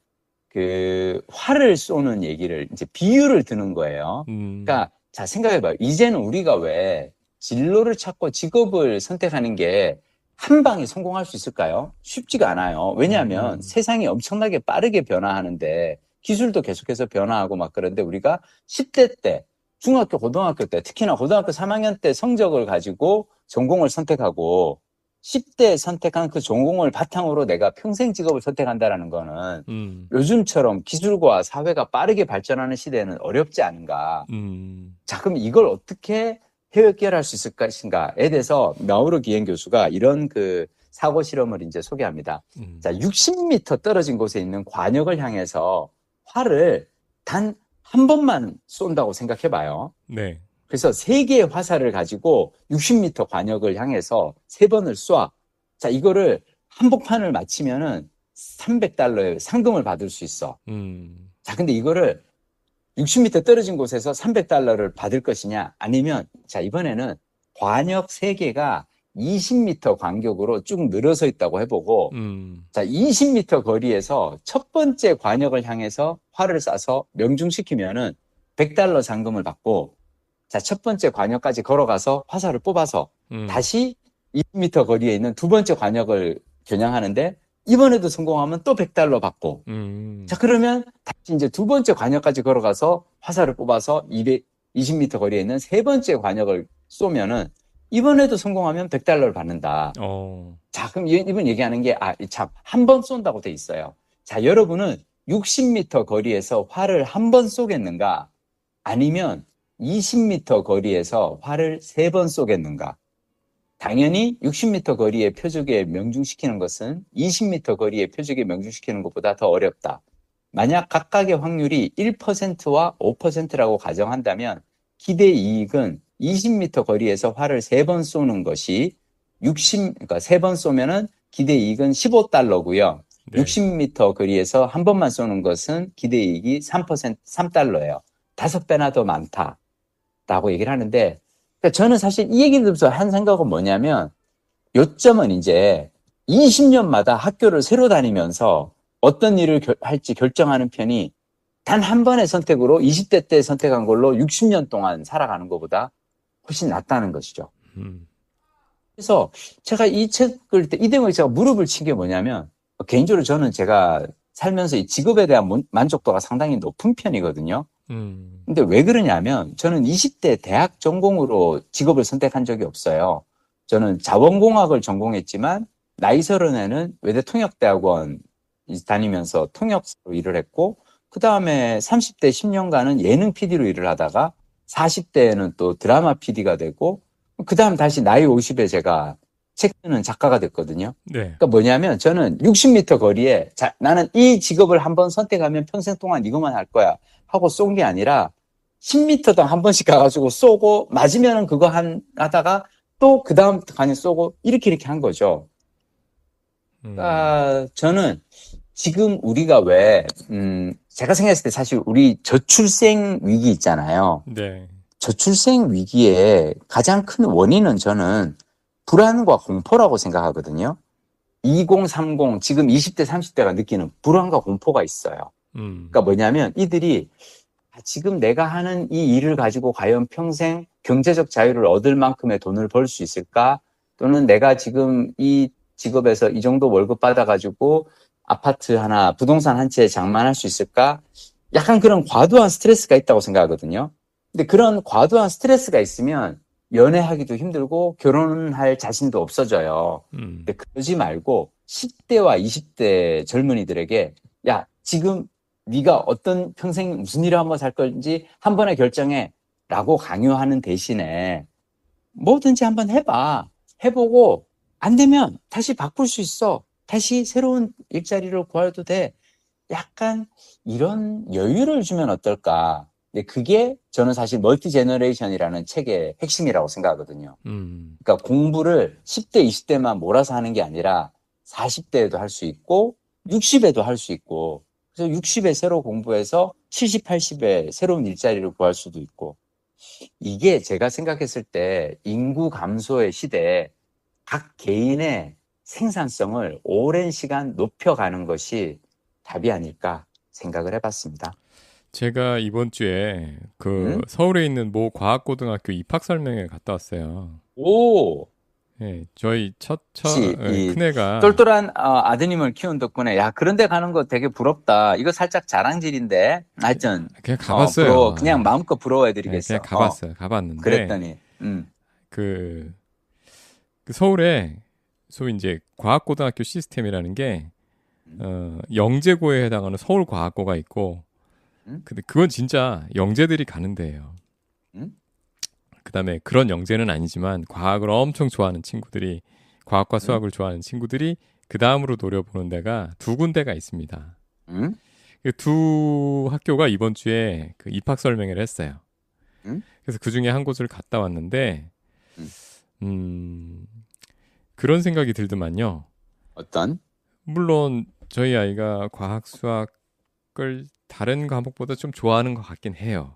Speaker 1: 그 활을 쏘는 얘기를 이제 비유를 드는 거예요.
Speaker 2: 음,
Speaker 1: 그러니까 자 생각해봐요. 이제는 우리가 왜 진로를 찾고 직업을 선택하는 게 한 방에 성공할 수 있을까요? 쉽지가 않아요. 왜냐하면
Speaker 2: 음,
Speaker 1: 세상이 엄청나게 빠르게 변화하는데 기술도 계속해서 변화하고 막 그런데 우리가 10대 때 중학교, 고등학교 때 특히나 고등학교 3학년 때 성적을 가지고 전공을 선택하고 10대 선택한 그 전공을 바탕으로 내가 평생 직업을 선택한다라는 거는
Speaker 2: 음,
Speaker 1: 요즘처럼 기술과 사회가 빠르게 발전하는 시대에는 어렵지 않은가.
Speaker 2: 음,
Speaker 1: 자, 그럼 이걸 어떻게 해결할 수 있을 것인가에 대해서 마우로 기엔 교수가 이런 그 사고 실험을 이제 소개합니다.
Speaker 2: 음,
Speaker 1: 자, 60m 떨어진 곳에 있는 관역을 향해서 활을 단 한 번만 쏜다고 생각해 봐요.
Speaker 2: 네.
Speaker 1: 그래서 세 개의 화살을 가지고 60m 관역을 향해서 세 번을 쏴. 자, 이거를 한복판을 마치면은 300달러의 상금을 받을 수 있어.
Speaker 2: 음,
Speaker 1: 자, 근데 이거를 60m 떨어진 곳에서 300달러를 받을 것이냐? 아니면, 자, 이번에는 관역 3개가 20m 간격으로 쭉 늘어서 있다고 해보고,
Speaker 2: 음,
Speaker 1: 자, 20m 거리에서 첫 번째 관역을 향해서 활을 쏴서 명중시키면은 100달러 상금을 받고, 자, 첫 번째 관역까지 걸어가서 화살을 뽑아서
Speaker 2: 음,
Speaker 1: 다시 20m 거리에 있는 두 번째 관역을 겨냥하는데 이번에도 성공하면 또 100달러 받고 자,
Speaker 2: 음,
Speaker 1: 그러면 다시 이제 두 번째 관역까지 걸어가서 화살을 뽑아서 220m 거리에 있는 세 번째 관역을 쏘면은 이번에도 성공하면 100달러를 받는다.
Speaker 2: 어,
Speaker 1: 자, 그럼 이분 얘기하는 게, 참, 한 번 쏜다고 돼 있어요. 자, 여러분은 60m 거리에서 활을 한 번 쏘겠는가? 아니면 20m 거리에서 활을 세 번 쏘겠는가? 당연히 60m 거리의 표적에 명중시키는 것은 20m 거리의 표적에 명중시키는 것보다 더 어렵다. 만약 각각의 확률이 1%와 5%라고 가정한다면 기대 이익은 20m 거리에서 활을 세 번 쏘는 것이 그러니까 세 번 쏘면은 기대 이익은 15달러고요.
Speaker 2: 네.
Speaker 1: 60m 거리에서 한 번만 쏘는 것은 기대 이익이 3달러예요. 5배나 더 많다라고 얘기를 하는데 그러니까 저는 사실 이 얘기를 들으면서 한 생각은 뭐냐면 요점은 이제 20년마다 학교를 새로 다니면서 어떤 일을 할지 결정하는 편이 단 한 번의 선택으로 20대 때 선택한 걸로 60년 동안 살아가는 것보다 훨씬 낫다는 것이죠.
Speaker 2: 음,
Speaker 1: 그래서 제가 이 책을 이 대목에 제가 무릎을 친 게 뭐냐면 개인적으로 저는 제가 살면서 이 직업에 대한 만족도가 상당히 높은 편이거든요.
Speaker 2: 음,
Speaker 1: 근데 왜 그러냐면 저는 20대 대학 전공으로 직업을 선택한 적이 없어요. 저는 자원공학을 전공했지만 나이 30에는 외대 통역대학원 다니면서 통역사로 일을 했고 그 다음에 30대 10년간은 예능 PD로 일을 하다가 40대에는 또 드라마 PD가 되고 그 다음 다시 나이 50에 제가 책 쓰는 작가가 됐거든요.
Speaker 2: 네.
Speaker 1: 그러니까 뭐냐면 저는 60m 거리에 나는 이 직업을 한번 선택하면 평생 동안 이것만 할 거야 하고 쏜 게 아니라 10m당 한 번씩 가가지고 쏘고 맞으면은 그거 하다가 또 그 다음 간에 쏘고 이렇게 한 거죠. 그러니까 저는 지금 우리가 제가 생각했을 때 사실 우리 저출생 위기 있잖아요.
Speaker 2: 네.
Speaker 1: 저출생 위기의 가장 큰 원인은 저는 불안과 공포라고 생각하거든요. 2030, 지금 20대, 30대가 느끼는 불안과 공포가 있어요. 그러니까 뭐냐면 이들이 지금 내가 하는 이 일을 가지고 과연 평생 경제적 자유를 얻을 만큼의 돈을 벌 수 있을까? 또는 내가 지금 이 직업에서 이 정도 월급 받아가지고 아파트 하나, 부동산 한 채 장만할 수 있을까? 약간 그런 과도한 스트레스가 있다고 생각하거든요. 근데 그런 과도한 스트레스가 있으면 연애하기도 힘들고 결혼할 자신도 없어져요. 근데 그러지 말고 10대와 20대 젊은이들에게 야, 지금 네가 어떤 평생 무슨 일을 한번 살 건지 한 번에 결정해 라고 강요하는 대신에 뭐든지 한번 해봐. 해보고 안 되면 다시 바꿀 수 있어. 다시 새로운 일자리를 구해도 돼. 약간 이런 여유를 주면 어떨까. 근데 그게 저는 사실 멀티 제너레이션이라는 책의 핵심이라고 생각하거든요. 그러니까 공부를 10대, 20대만 몰아서 하는 게 아니라 40대에도 할 수 있고 60에도 할 수 있고 그래서 60에 새로 공부해서 70, 80에 새로운 일자리를 구할 수도 있고 이게 제가 생각했을 때 인구 감소의 시대에 각 개인의 생산성을 오랜 시간 높여가는 것이 답이 아닐까 생각을 해봤습니다.
Speaker 2: 제가 이번 주에 서울에 있는 모 과학고등학교 입학 설명회 갔다 왔어요.
Speaker 1: 오!
Speaker 2: 네, 저희
Speaker 1: 혹시 이
Speaker 2: 큰애가
Speaker 1: 똘똘한 아드님을 키운 덕분에 야 그런 데 가는 거 되게 부럽다. 이거 살짝 자랑질인데 하여튼
Speaker 2: 그냥 가봤어요.
Speaker 1: 그냥 마음껏
Speaker 2: 네,
Speaker 1: 부러워해드리겠어.
Speaker 2: 그냥 가봤어요. 가봤는데
Speaker 1: 그랬더니
Speaker 2: 그 서울에 소위 이제 과학고등학교 시스템이라는 게 영재고에 해당하는 서울과학고가 있고 근데 그건 진짜 영재들이 가는 데예요. 그다음에 그런 영재는 아니지만 과학을 엄청 좋아하는 친구들이 과학과 수학을 좋아하는 친구들이 그 다음으로 노려보는 데가 두 군데가 있습니다. 그 두 학교가 이번 주에 그 입학 설명회를 했어요. 그래서 그 중에 한 곳을 갔다 왔는데 그런 생각이 들더만요.
Speaker 1: 어떤?
Speaker 2: 물론 저희 아이가 과학 수학을 다른 과목보다 좀 좋아하는 것 같긴 해요.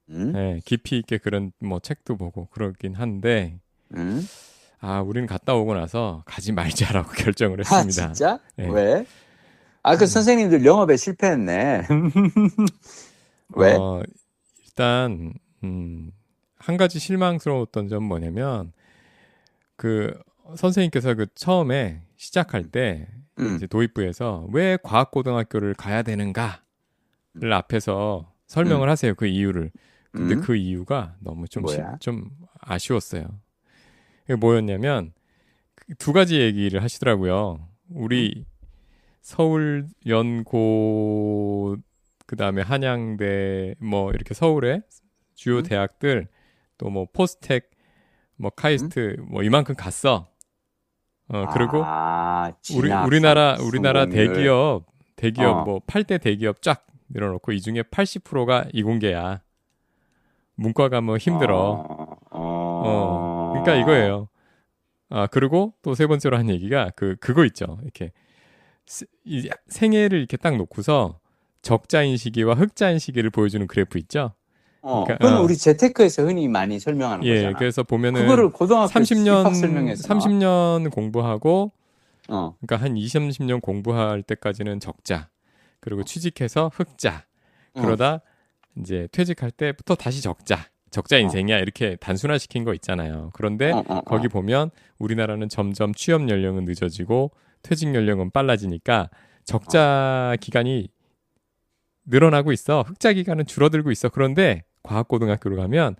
Speaker 2: 네, 깊이 있게 그런 뭐 책도 보고 그러긴 한데 우리는 갔다 오고 나서 가지 말자라고 결정을 했습니다.
Speaker 1: 아 진짜?
Speaker 2: 네.
Speaker 1: 왜? 그 선생님들 영업에 실패했네. 왜?
Speaker 2: 일단 한 가지 실망스러웠던 점 뭐냐면 그 선생님께서 그 처음에 시작할 때 이제 도입부에서 왜 과학고등학교를 가야 되는가를 앞에서 설명을 하세요. 그 이유를. 근데 그 이유가 너무 좀 아쉬웠어요. 그게 뭐였냐면 두 가지 얘기를 하시더라고요. 우리 서울 연고 그다음에 한양대 뭐 이렇게 서울의 주요 대학들 또 뭐 포스텍 뭐 카이스트 뭐 이만큼 갔어. 그리고 우리나라 대기업 뭐 8대 대기업 쫙 늘어놓고 이 중에 80%가 이공계야. 문과가 뭐 힘들어. 그러니까 이거예요. 그리고 또 세 번째로 한 얘기가 그거 있죠. 이렇게 이 생애를 이렇게 딱 놓고서 적자인 시기와 흑자인 시기를 보여주는 그래프 있죠.
Speaker 1: 그러니까, 그건 우리 재테크에서 흔히 많이 설명하는 거잖아.
Speaker 2: 그래서 보면은
Speaker 1: 그거를 고등학교
Speaker 2: 30년 공부하고 그러니까 한 20, 30년 공부할 때까지는 적자. 그리고 취직해서 흑자. 그러다 이제 퇴직할 때부터 다시 적자 인생이야 이렇게 단순화시킨 거 있잖아요. 그런데 거기 보면 우리나라는 점점 취업 연령은 늦어지고 퇴직 연령은 빨라지니까 적자 기간이 늘어나고 있어. 흑자 기간은 줄어들고 있어. 그런데 과학고등학교로 가면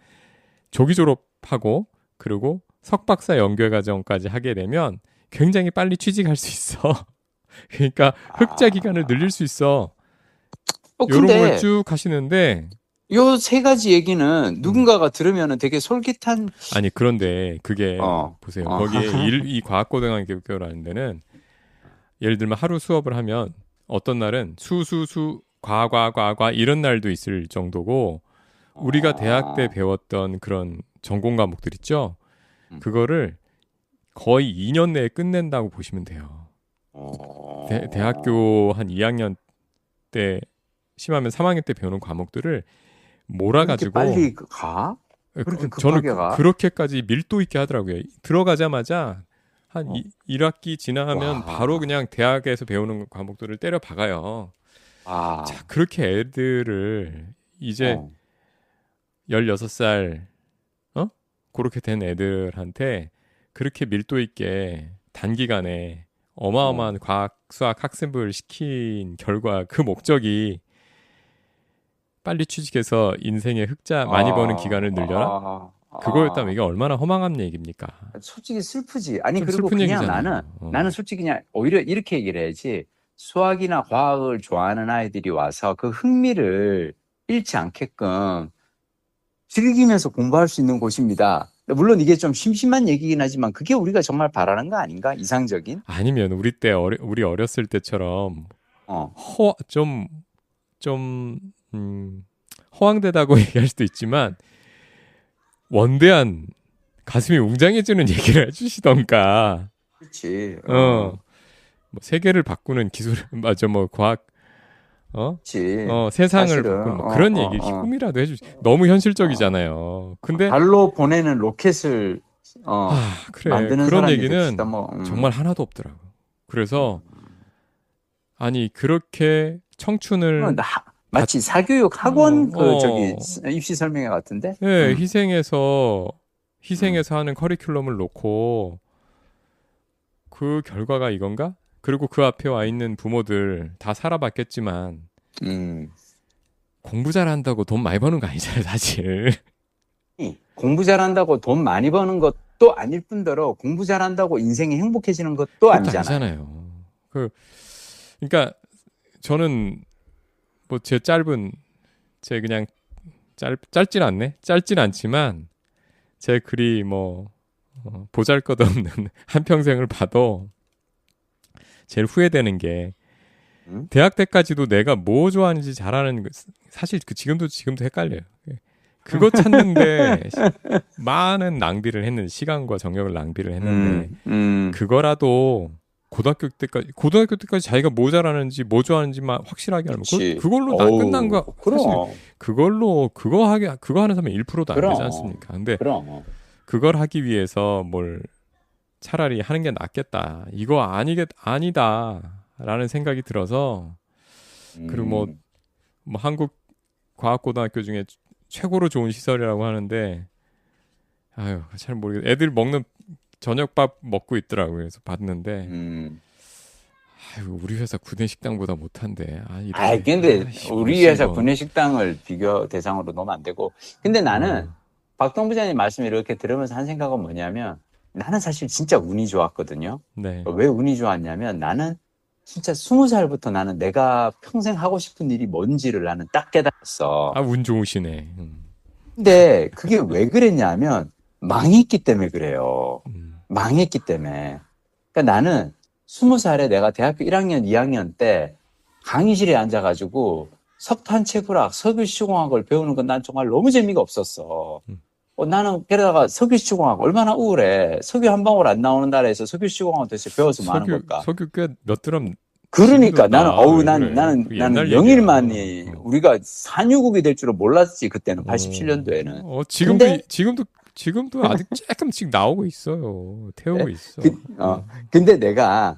Speaker 2: 조기 졸업하고 그리고 석박사 연구과정까지 하게 되면 굉장히 빨리 취직할 수 있어. 그러니까 흑자 기간을 늘릴 수 있어. 요런 걸
Speaker 1: 근데
Speaker 2: 쭉 하시는데
Speaker 1: 요 세 가지 얘기는 누군가가 들으면은 되게 솔깃한.
Speaker 2: 아니 그런데 그게 보세요.
Speaker 1: 어.
Speaker 2: 거기에 이 과학고등학교라는 데는 예를 들면 하루 수업을 하면 어떤 날은 과과 이런 날도 있을 정도고 우리가 대학 때 배웠던 그런 전공 과목들 있죠. 그거를 거의 2년 내에 끝낸다고 보시면 돼요. 대학교 한 2학년 때 심하면 3학년 때 배우는 과목들을 몰아가지고
Speaker 1: 빨리 가? 그렇게
Speaker 2: 저는
Speaker 1: 급하게 가?
Speaker 2: 그렇게까지 밀도 있게 하더라고요. 들어가자마자 한 1학기 지나면
Speaker 1: 와.
Speaker 2: 바로 그냥 대학에서 배우는 과목들을 때려 박아요. 자, 그렇게 애들을 이제 16살 그렇게 된 애들한테 그렇게 밀도 있게 단기간에 어마어마한 과학, 수학 학습을 시킨 결과 그 목적이 빨리 취직해서 인생의 흑자 많이 버는 기간을 늘려라? 그거였다면 이게 얼마나 허망한 얘기입니까?
Speaker 1: 솔직히 슬프지. 아니,
Speaker 2: 좀
Speaker 1: 그리고
Speaker 2: 슬픈
Speaker 1: 그냥
Speaker 2: 얘기잖아요.
Speaker 1: 나는 솔직히 그냥 오히려 이렇게 얘기를 해야지. 수학이나 과학을 좋아하는 아이들이 와서 그 흥미를 잃지 않게끔 즐기면서 공부할 수 있는 곳입니다. 물론 이게 좀 심심한 얘기긴 하지만 그게 우리가 정말 바라는 거 아닌가? 이상적인?
Speaker 2: 아니면 우리 어렸을 때처럼 좀 허황되다고 얘기할 수도 있지만 원대한 가슴이 웅장해지는 얘기를 해주시던가.
Speaker 1: 그렇지.
Speaker 2: 뭐 세계를 바꾸는 기술, 맞아, 뭐 과학,
Speaker 1: 그렇지.
Speaker 2: 세상을
Speaker 1: 사실은,
Speaker 2: 바꾸는 뭐 그런 얘기 조금이라도 해주시. 너무 현실적이잖아요. 근데
Speaker 1: 달로 보내는 로켓을
Speaker 2: 그래.
Speaker 1: 만드는
Speaker 2: 그런
Speaker 1: 사람이
Speaker 2: 얘기는
Speaker 1: 됩시다, 뭐.
Speaker 2: 정말 하나도 없더라고. 그래서 아니 그렇게 청춘을
Speaker 1: 마치 사교육 학원 입시 설명회 같은데?
Speaker 2: 네, 희생해서 하는 커리큘럼을 놓고 그 결과가 이건가? 그리고 그 앞에 와 있는 부모들 다 살아봤겠지만 공부 잘한다고 돈 많이 버는 거 아니잖아요, 사실.
Speaker 1: 공부 잘한다고 돈 많이 버는 것도 아닐 뿐더러 공부 잘한다고 인생이 행복해지는 것도 아니잖아요.
Speaker 2: 그러니까 저는 뭐 제 그냥 짧진 않네. 짧진 않지만 제 글이 뭐 보잘것없는 한평생을 봐도 제일 후회되는 게 대학 때까지도 내가 뭐 좋아하는지 잘하는 사실 지금도 헷갈려요. 그거 찾는데 많은 낭비를 했는데 시간과 정력을 낭비를 했는데 그거라도 고등학교 때까지 자기가 뭐 잘하는지 뭐 좋아하는지만 확실하게 알면 그걸로 다 끝난 거. 사실 그거 하는 사람이 1%도 안 되지 않습니까? 근데 그걸 하기 위해서 뭘 차라리 하는 게 낫겠다. 이거 아니다라는 생각이 들어서 그리고 뭐 한국 과학고등학교 중에 최고로 좋은 시설이라고 하는데 아유 잘 모르겠어요. 애들 먹는 저녁밥 먹고 있더라고요. 그래서 봤는데 아유 우리 회사 구내식당보다 못한데.
Speaker 1: 근데 우리 회사 구내식당을 비교 대상으로 놓으면 안 되고. 근데 나는 박동 부장님 말씀 이렇게 들으면서 한 생각은 뭐냐면 나는 사실 진짜 운이 좋았거든요.
Speaker 2: 네.
Speaker 1: 왜 운이 좋았냐면 나는 진짜 20살부터 나는 내가 평생 하고 싶은 일이 뭔지를 나는 딱 깨달았어.
Speaker 2: 운 좋으시네.
Speaker 1: 근데 그게 왜 그랬냐면 망했기 때문에 그래요. 망했기 때문에. 그러니까 나는 20살에 내가 대학교 1학년, 2학년 때 강의실에 앉아가지고 석탄채굴학, 석유시공학을 배우는 건 난 정말 너무 재미가 없었어. 나는 게다가 석유시공학 얼마나 우울해. 석유 한 방울 안 나오는 나라에서 석유시공학 도대체 배워서 뭐 하는 걸까?
Speaker 2: 석유 꽤 몇 드럼.
Speaker 1: 그러니까 나는 영일만이 우리가 산유국이 될 줄은 몰랐지 그때는 87년도에는.
Speaker 2: 지금도 아직 조금씩 나오고 있어요. 태우고 있어.
Speaker 1: 근데 내가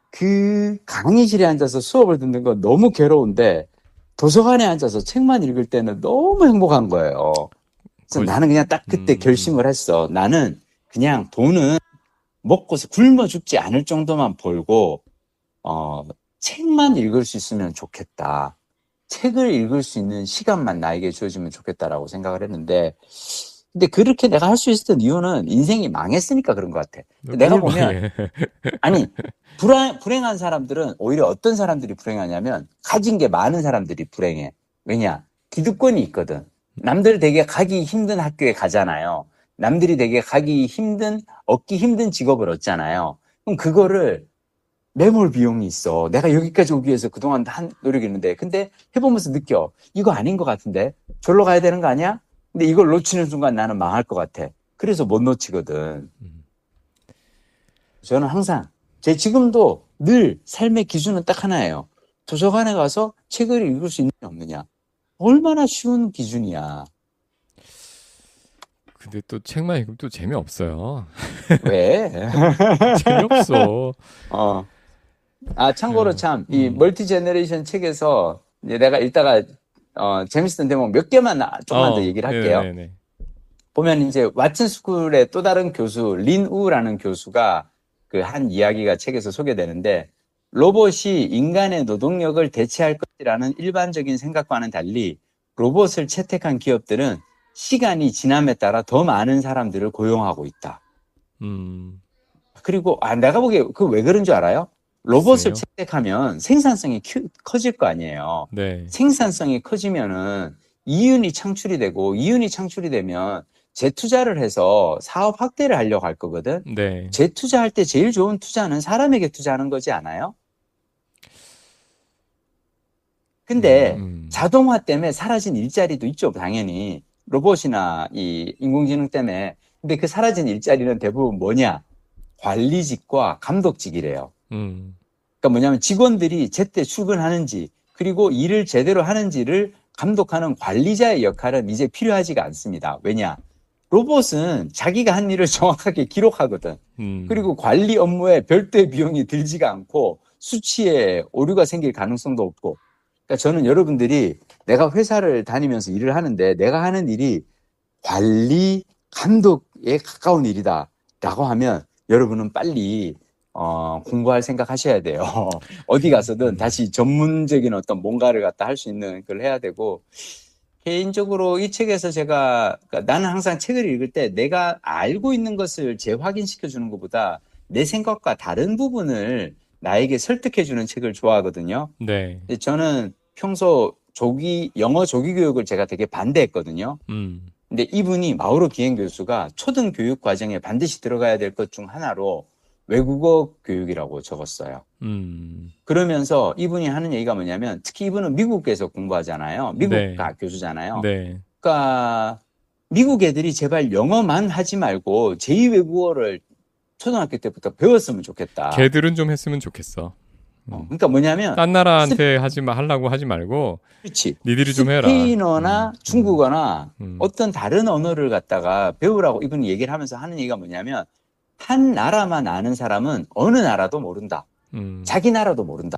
Speaker 1: 그 강의실에 앉아서 수업을 듣는 건 너무 괴로운데 도서관에 앉아서 책만 읽을 때는 너무 행복한 거예요. 그래서 나는 그냥 딱 그때 결심을 했어. 나는 그냥 돈은 먹고서 굶어 죽지 않을 정도만 벌고 책만 읽을 수 있으면 좋겠다. 책을 읽을 수 있는 시간만 나에게 주어지면 좋겠다라고 생각을 했는데 근데 그렇게 내가 할 수 있었던 이유는 인생이 망했으니까 그런 것 같아. 내가 보면, 아니, 불행한 사람들은 오히려 어떤 사람들이 불행하냐면, 가진 게 많은 사람들이 불행해. 왜냐? 기득권이 있거든. 남들 되게 가기 힘든 학교에 가잖아요. 남들이 되게 얻기 힘든 직업을 얻잖아요. 그럼 그거를 매몰 비용이 있어. 내가 여기까지 오기 위해서 그동안 한 노력이 있는데. 근데 해보면서 느껴. 이거 아닌 것 같은데? 절로 가야 되는 거 아니야? 근데 이걸 놓치는 순간 나는 망할 것 같아. 그래서 못 놓치거든. 저는 항상, 지금도 늘 삶의 기준은 딱 하나예요. 도서관에 가서 책을 읽을 수 있느냐 없느냐. 얼마나 쉬운 기준이야.
Speaker 2: 근데 또 책만 읽으면 또 재미없어요.
Speaker 1: 왜?
Speaker 2: 재미없어.
Speaker 1: 참고로 참, 이 멀티 제너레이션 책에서 이제 내가 읽다가, 재밌었던 대목 몇 개만, 조금만 더 얘기를 할게요.
Speaker 2: 네네네.
Speaker 1: 보면 이제 왓슨 스쿨의 또 다른 교수, 린 우라는 교수가 그 한 이야기가 책에서 소개되는데, 로봇이 인간의 노동력을 대체할 것이라는 일반적인 생각과는 달리 로봇을 채택한 기업들은 시간이 지남에 따라 더 많은 사람들을 고용하고 있다. 그리고 내가 보기에 그 왜 그런 줄 알아요? 로봇을 채택하면 생산성이 커질 거 아니에요.
Speaker 2: 네.
Speaker 1: 생산성이 커지면은 이윤이 창출이 되면 재투자를 해서 사업 확대를 하려고 할 거거든.
Speaker 2: 네.
Speaker 1: 재투자할 때 제일 좋은 투자는 사람에게 투자하는 거지 않아요? 근데 자동화 때문에 사라진 일자리도 있죠, 당연히. 로봇이나 이 인공지능 때문에. 근데 그 사라진 일자리는 대부분 뭐냐? 관리직과 감독직이래요. 그러니까 뭐냐면 직원들이 제때 출근하는지 그리고 일을 제대로 하는지를 감독하는 관리자의 역할은 이제 필요하지가 않습니다. 왜냐? 로봇은 자기가 한 일을 정확하게 기록하거든. 그리고 관리 업무에 별도의 비용이 들지가 않고 수치에 오류가 생길 가능성도 없고. 그러니까 저는 여러분들이 내가 회사를 다니면서 일을 하는데 내가 하는 일이 관리, 감독에 가까운 일이다 라고 하면 여러분은 빨리 공부할 생각 하셔야 돼요. 어디 가서든 다시 전문적인 어떤 뭔가를 갖다 할 수 있는 걸 해야 되고, 개인적으로 이 책에서 그러니까 나는 항상 책을 읽을 때 내가 알고 있는 것을 재확인시켜 주는 것보다 내 생각과 다른 부분을 나에게 설득해 주는 책을 좋아하거든요.
Speaker 2: 네.
Speaker 1: 근데 저는 평소 영어 조기 교육을 제가 되게 반대했거든요. 근데 이분이 마우로 기행 교수가 초등 교육 과정에 반드시 들어가야 될 것 중 하나로 외국어 교육이라고 적었어요. 그러면서 이분이 하는 얘기가 뭐냐면 특히 이분은 미국에서 공부하잖아요. 미국 교수잖아요.
Speaker 2: 네.
Speaker 1: 그러니까 미국 애들이 제발 영어만 하지 말고 제2외국어를 초등학교 때부터 배웠으면 좋겠다.
Speaker 2: 걔들은 좀 했으면 좋겠어.
Speaker 1: 그러니까 뭐냐면
Speaker 2: 딴 나라한테 하려고 하지 말고
Speaker 1: 그렇지.
Speaker 2: 니들이 좀 해라.
Speaker 1: 스페인어나 중국어나 어떤 다른 언어를 갖다가 배우라고 이분이 얘기를 하면서 하는 얘기가 뭐냐면 한 나라만 아는 사람은 어느 나라도 모른다. 자기 나라도 모른다.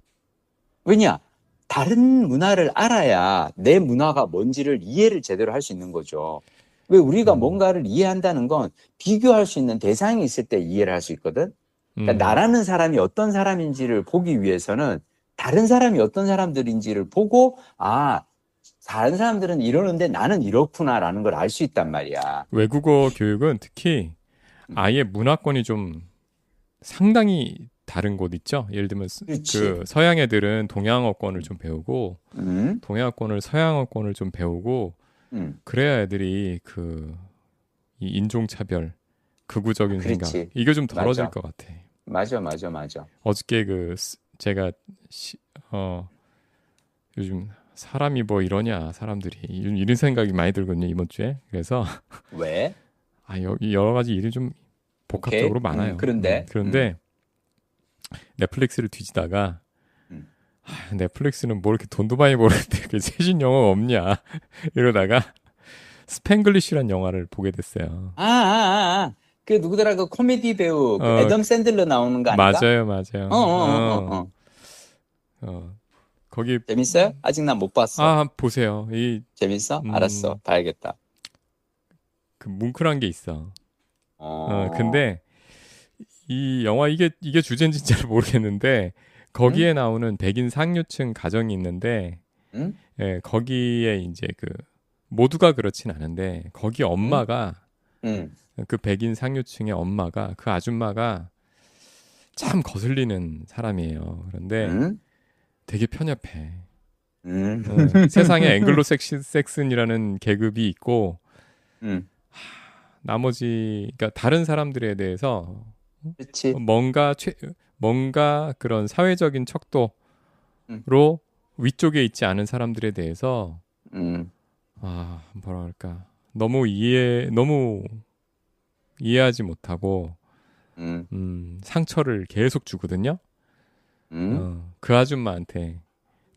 Speaker 1: 왜냐? 다른 문화를 알아야 내 문화가 뭔지를 이해를 제대로 할 수 있는 거죠. 왜 우리가 뭔가를 이해한다는 건 비교할 수 있는 대상이 있을 때 이해를 할 수 있거든. 그러니까 나라는 사람이 어떤 사람인지를 보기 위해서는 다른 사람이 어떤 사람들인지를 보고 다른 사람들은 이러는데 나는 이렇구나라는 걸 알 수 있단 말이야.
Speaker 2: 외국어 교육은 특히 아예 문화권이 좀 상당히 다른 곳 있죠. 예를 들면 그 서양 애들은 동양어권을 좀 배우고 동양어권을 서양어권을 좀 배우고 그래야 애들이 이 인종차별, 극우적인 생각 이게 좀 덜어질 것 같아.
Speaker 1: 맞아.
Speaker 2: 어저께 제가 요즘 사람이 뭐 이러냐 사람들이 이런 생각이 많이 들거든요 이번 주에. 그래서
Speaker 1: 왜?
Speaker 2: 여기 여러 가지 일이 좀 복합적으로 많아요.
Speaker 1: 그런데
Speaker 2: 넷플릭스를 뒤지다가 넷플릭스는 뭐 이렇게 돈도 많이 벌었는데 최신 영화가 없냐 이러다가 스팽글리쉬란 영화를 보게 됐어요.
Speaker 1: 그 누구더라 그 코미디 배우 애덤 샌들러 나오는 거 아닌가?
Speaker 2: 맞아요. 거기
Speaker 1: 재밌어요? 아직 난 못 봤어.
Speaker 2: 보세요.
Speaker 1: 재밌어? 알았어, 봐야겠다.
Speaker 2: 그 뭉클한 게 있어. 근데 이 영화 이게 주제인지 잘 모르겠는데 거기에 나오는 백인 상류층 가정이 있는데 거기에 이제 모두가 그렇진 않은데 거기 엄마가
Speaker 1: 음,
Speaker 2: 그 백인 상류층의 엄마가 그 아줌마가 참 거슬리는 사람이에요. 그런데
Speaker 1: 음,
Speaker 2: 되게 편협해.
Speaker 1: 음,
Speaker 2: 세상에 앵글로색슨이라는 계급이 있고
Speaker 1: 음,
Speaker 2: 나머지 그러니까 다른 사람들에 대해서
Speaker 1: 그렇지.
Speaker 2: 뭔가 그런 사회적인 척도로
Speaker 1: 음,
Speaker 2: 위쪽에 있지 않은 사람들에 대해서
Speaker 1: 음,
Speaker 2: 뭐라 그럴까 너무 이해하지 못하고
Speaker 1: 음,
Speaker 2: 상처를 계속 주거든요.
Speaker 1: 음,
Speaker 2: 그 아줌마한테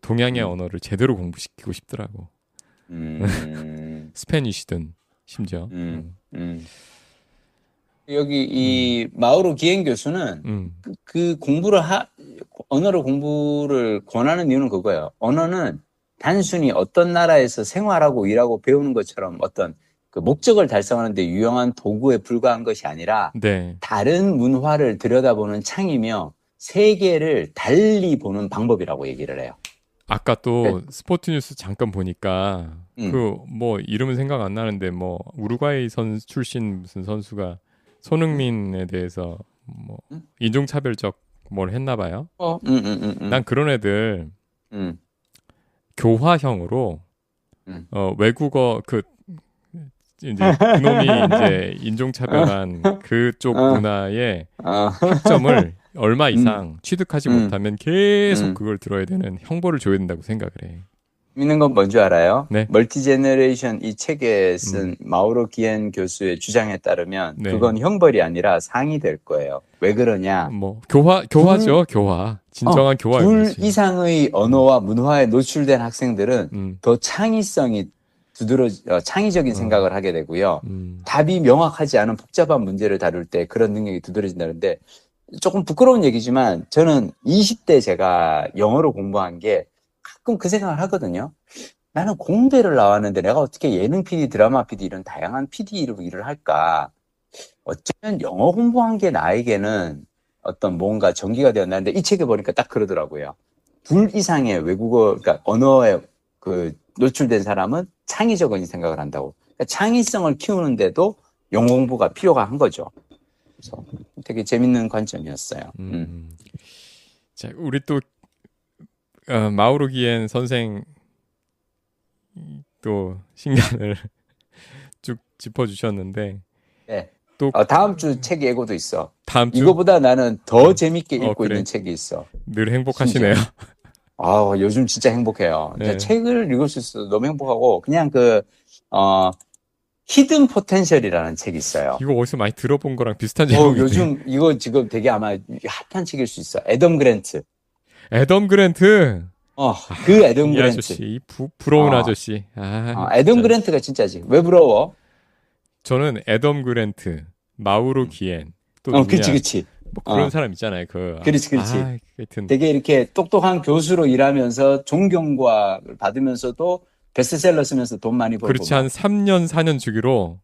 Speaker 2: 동양의
Speaker 1: 음,
Speaker 2: 언어를 제대로 공부시키고 싶더라고.
Speaker 1: 음,
Speaker 2: 스페니쉬든 심지어.
Speaker 1: 음. 여기
Speaker 2: 음,
Speaker 1: 이 마우로 기엔 교수는
Speaker 2: 음,
Speaker 1: 그 언어를 공부를 권하는 이유는 그거예요. 언어는 단순히 어떤 나라에서 생활하고 일하고 배우는 것처럼 어떤 그 목적을 달성하는 데 유용한 도구에 불과한 것이 아니라
Speaker 2: 네.
Speaker 1: 다른 문화를 들여다보는 창이며 세계를 달리 보는 방법이라고 얘기를 해요.
Speaker 2: 아까 또
Speaker 1: 그러니까,
Speaker 2: 스포츠 뉴스 잠깐 보니까
Speaker 1: 음,
Speaker 2: 그 뭐 이름은 생각 안 나는데 뭐 우루과이 선 출신 무슨 선수가
Speaker 1: 음,
Speaker 2: 손흥민에 대해서 뭐
Speaker 1: 음,
Speaker 2: 인종차별적 뭘 했나 봐요. 난
Speaker 1: 음,
Speaker 2: 그런 애들
Speaker 1: 음,
Speaker 2: 교화형으로
Speaker 1: 음,
Speaker 2: 외국어 그 이제 그놈이 이제 인종차별한 그쪽
Speaker 1: 어,
Speaker 2: 문화의
Speaker 1: 어,
Speaker 2: 학점을 얼마
Speaker 1: 음,
Speaker 2: 이상 취득하지
Speaker 1: 음,
Speaker 2: 못하면 계속
Speaker 1: 음.
Speaker 2: 그걸 들어야 되는 형벌을 줘야 된다고 생각을 해.
Speaker 1: 재밌는 건 뭔지 알아요?
Speaker 2: 네,
Speaker 1: 멀티제너레이션 이 책에
Speaker 2: 음,
Speaker 1: 쓴 마우로 기엔 교수의 주장에 따르면
Speaker 2: 네.
Speaker 1: 그건 형벌이 아니라 상이 될 거예요. 왜 그러냐?
Speaker 2: 뭐
Speaker 1: 둘,
Speaker 2: 교화죠, 교화. 진정한
Speaker 1: 둘
Speaker 2: 교화이지.
Speaker 1: 이상의
Speaker 2: 음,
Speaker 1: 언어와 문화에 노출된 학생들은
Speaker 2: 음,
Speaker 1: 더 창의적인
Speaker 2: 어,
Speaker 1: 생각을 하게 되고요.
Speaker 2: 음,
Speaker 1: 답이 명확하지 않은 복잡한 문제를 다룰 때 그런 능력이 두드러진다는데 조금 부끄러운 얘기지만 저는 20대 제가 영어로 공부한 게 가끔 그 생각을 하거든요. 나는 공대를 나왔는데 내가 어떻게 예능 PD, 드라마 PD 이런 다양한 PD로 일을 할까? 어쩌면 영어 공부한 게 나에게는 어떤 뭔가 전기가 되었나는데 이 책에 보니까 딱 그러더라고요. 둘 이상의 외국어, 그러니까 언어에 그 노출된 사람은 창의적인 생각을 한다고. 그러니까 창의성을 키우는데도 영어 공부가 필요가 한 거죠. 그래서 되게 재밌는 관점이었어요.
Speaker 2: 자, 우리 또 마우로 기엔 선생 또 신간을 쭉 짚어주셨는데
Speaker 1: 네.
Speaker 2: 또
Speaker 1: 다음 주 책 예고도 있어.
Speaker 2: 다음 주?
Speaker 1: 이거보다 나는 더 재밌게 읽고 있는
Speaker 2: 그래.
Speaker 1: 책이 있어.
Speaker 2: 늘 행복하시네요.
Speaker 1: 심지어. 요즘 진짜 행복해요. 진짜
Speaker 2: 네.
Speaker 1: 책을 읽을 수 있어서 너무 행복하고, 그냥 히든 포텐셜이라는 책이 있어요.
Speaker 2: 이거 어디서 많이 들어본 거랑 비슷한 제목인데.
Speaker 1: 요즘 이거 지금 되게 아마 핫한 책일 수 있어. 애덤 그랜트.
Speaker 2: 애덤 그랜트.
Speaker 1: 그 애덤
Speaker 2: 이
Speaker 1: 그랜트.
Speaker 2: 아저씨, 이 부러운
Speaker 1: 어,
Speaker 2: 아저씨.
Speaker 1: 애덤
Speaker 2: 진짜.
Speaker 1: 그랜트가 진짜지. 왜 부러워?
Speaker 2: 저는 애덤 그랜트, 마우로
Speaker 1: 음.
Speaker 2: 기엔, 또
Speaker 1: 그치,
Speaker 2: 누구냐.
Speaker 1: 그치.
Speaker 2: 뭐 그런 사람 있잖아요.
Speaker 1: 그렇지.
Speaker 2: 하여튼.
Speaker 1: 되게 이렇게 똑똑한 교수로 일하면서 존경과를 받으면서도 베스트셀러 쓰면서 돈 많이 벌고
Speaker 2: 그렇지, 한
Speaker 1: 막.
Speaker 2: 3년, 4년 주기로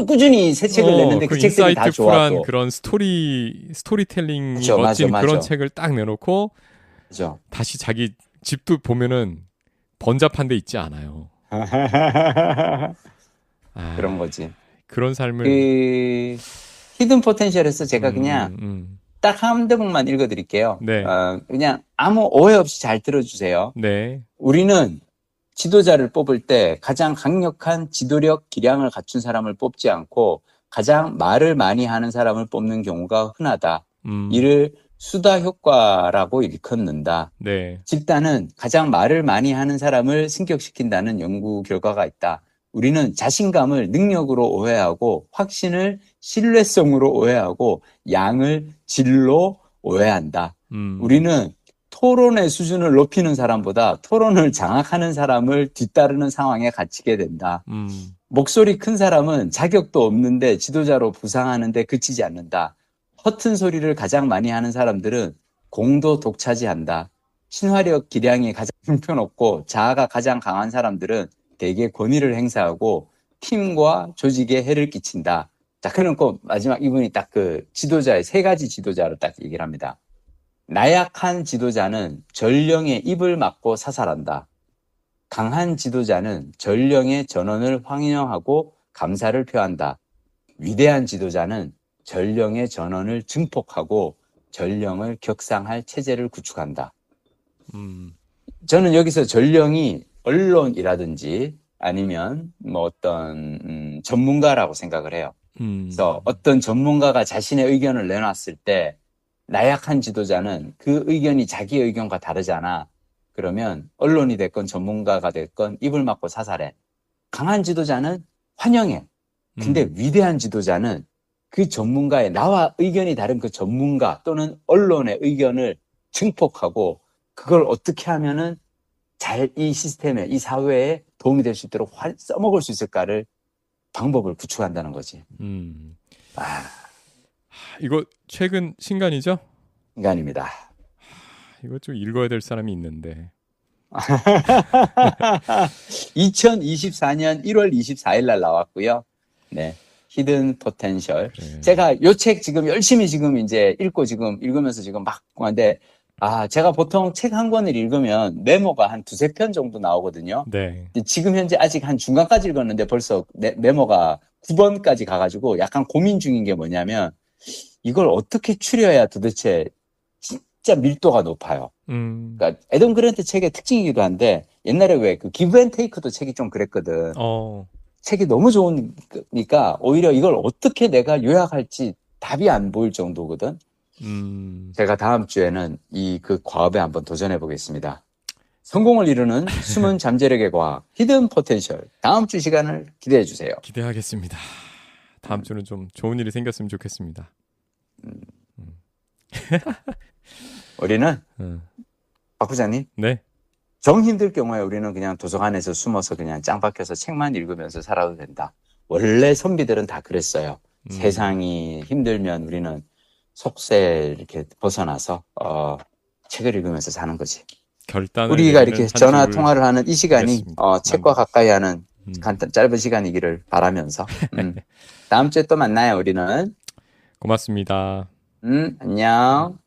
Speaker 1: 꾸준히 새 책을 냈는데
Speaker 2: 그
Speaker 1: 그 책들이 다 좋아
Speaker 2: 인사이트풀한
Speaker 1: 또.
Speaker 2: 그런 스토리텔링이
Speaker 1: 맞아,
Speaker 2: 멋진
Speaker 1: 맞아.
Speaker 2: 그런 책을 딱 내놓고
Speaker 1: 맞아.
Speaker 2: 다시 자기 집도 보면은 번잡한 데 있지 않아요.
Speaker 1: 그런
Speaker 2: 아,
Speaker 1: 거지.
Speaker 2: 그런 삶을,
Speaker 1: 그 히든 포텐셜에서 제가 그냥 딱 한 대목만 읽어드릴게요.
Speaker 2: 네,
Speaker 1: 그냥 아무 오해 없이 잘 들어주세요.
Speaker 2: 네,
Speaker 1: 우리는 지도자를 뽑을 때 가장 강력한 지도력 기량을 갖춘 사람을 뽑지 않고 가장 말을 많이 하는 사람을 뽑는 경우가 흔하다. 이를 수다 효과라고 일컫는다.
Speaker 2: 네,
Speaker 1: 집단은 가장 말을 많이 하는 사람을 승격시킨다는 연구 결과가 있다. 우리는 자신감을 능력으로 오해하고 확신을 신뢰성으로 오해하고 양을 질로 오해한다. 우리는 토론의 수준을 높이는 사람보다 토론을 장악하는 사람을 뒤따르는 상황에 갇히게 된다. 목소리 큰 사람은 자격도 없는데 지도자로 부상하는데 그치지 않는다. 허튼 소리를 가장 많이 하는 사람들은 공도 독차지한다. 친화력 기량이 가장 형편없고 자아가 가장 강한 사람들은 대개 권위를 행사하고 팀과 조직에 해를 끼친다. 자, 그러고 마지막 이분이 딱 그 지도자의 세 가지 지도자를 딱 얘기를 합니다. 나약한 지도자는 전령의 입을 막고 사살한다. 강한 지도자는 전령의 전원을 환영하고 감사를 표한다. 위대한 지도자는 전령의 전원을 증폭하고 전령을 격상할 체제를 구축한다. 저는 여기서 전령이 언론이라든지 아니면 뭐 어떤 전문가라고 생각을 해요. 그래서 어떤 전문가가 자신의 의견을 내놨을 때 나약한 지도자는 그 의견이 자기 의견과 다르잖아. 그러면 언론이 됐건 전문가가 됐건 입을 막고 사살해. 강한 지도자는 환영해. 근데 위대한 지도자는 그 전문가의 나와 의견이 다른 그 전문가 또는 언론의 의견을 증폭하고 그걸 어떻게 하면은 잘 이 시스템에 이 사회에 도움이 될 수 있도록 써먹을 수 있을까를 방법을 구축한다는 거지.
Speaker 2: 이거 최근 신간이죠?
Speaker 1: 인간입니다.
Speaker 2: 이거 좀 읽어야 될 사람이 있는데.
Speaker 1: 2024년 1월 24일 날 나왔고요. 네. 히든 포텐셜. 제가 요 책 지금 열심히 지금 이제 읽으면서 지금 막 하는데 제가 보통 책 한 권을 읽으면 메모가 한 두세 편 정도 나오거든요.
Speaker 2: 네.
Speaker 1: 지금 현재 아직 한 중간까지 읽었는데 벌써 메모가 9번까지 가가지고 약간 고민 중인 게 뭐냐면 이걸 어떻게 추려야 도대체 진짜 밀도가 높아요. 그러니까 애덤 그랜트 책의 특징이기도 한데 옛날에 왜 그 기브 앤 테이크도 책이 좀 그랬거든. 책이 너무 좋으니까 오히려 이걸 어떻게 내가 요약할지 답이 안 보일 정도거든. 제가 다음 주에는 그 과업에 한번 도전해 보겠습니다. 성공을 이루는 숨은 잠재력의 과학, 히든 포텐셜. 다음 주 시간을 기대해 주세요.
Speaker 2: 기대하겠습니다. 다음 주는 좀 좋은 일이 생겼으면 좋겠습니다.
Speaker 1: 우리는 박 부장님,
Speaker 2: 네.
Speaker 1: 정 힘들 경우에 우리는 그냥 도서관에서 숨어서 그냥 짱 박혀서 책만 읽으면서 살아도 된다. 원래 선비들은 다 그랬어요. 세상이 힘들면 우리는 속세 이렇게 벗어나서 책을 읽으면서 사는 거지. 우리가 이렇게 전화 통화를 하는 이 시간이 책과 가까이 하는 짧은 시간이기를 바라면서 다음 주에 또 만나요. 우리는.
Speaker 2: 고맙습니다.
Speaker 1: 안녕.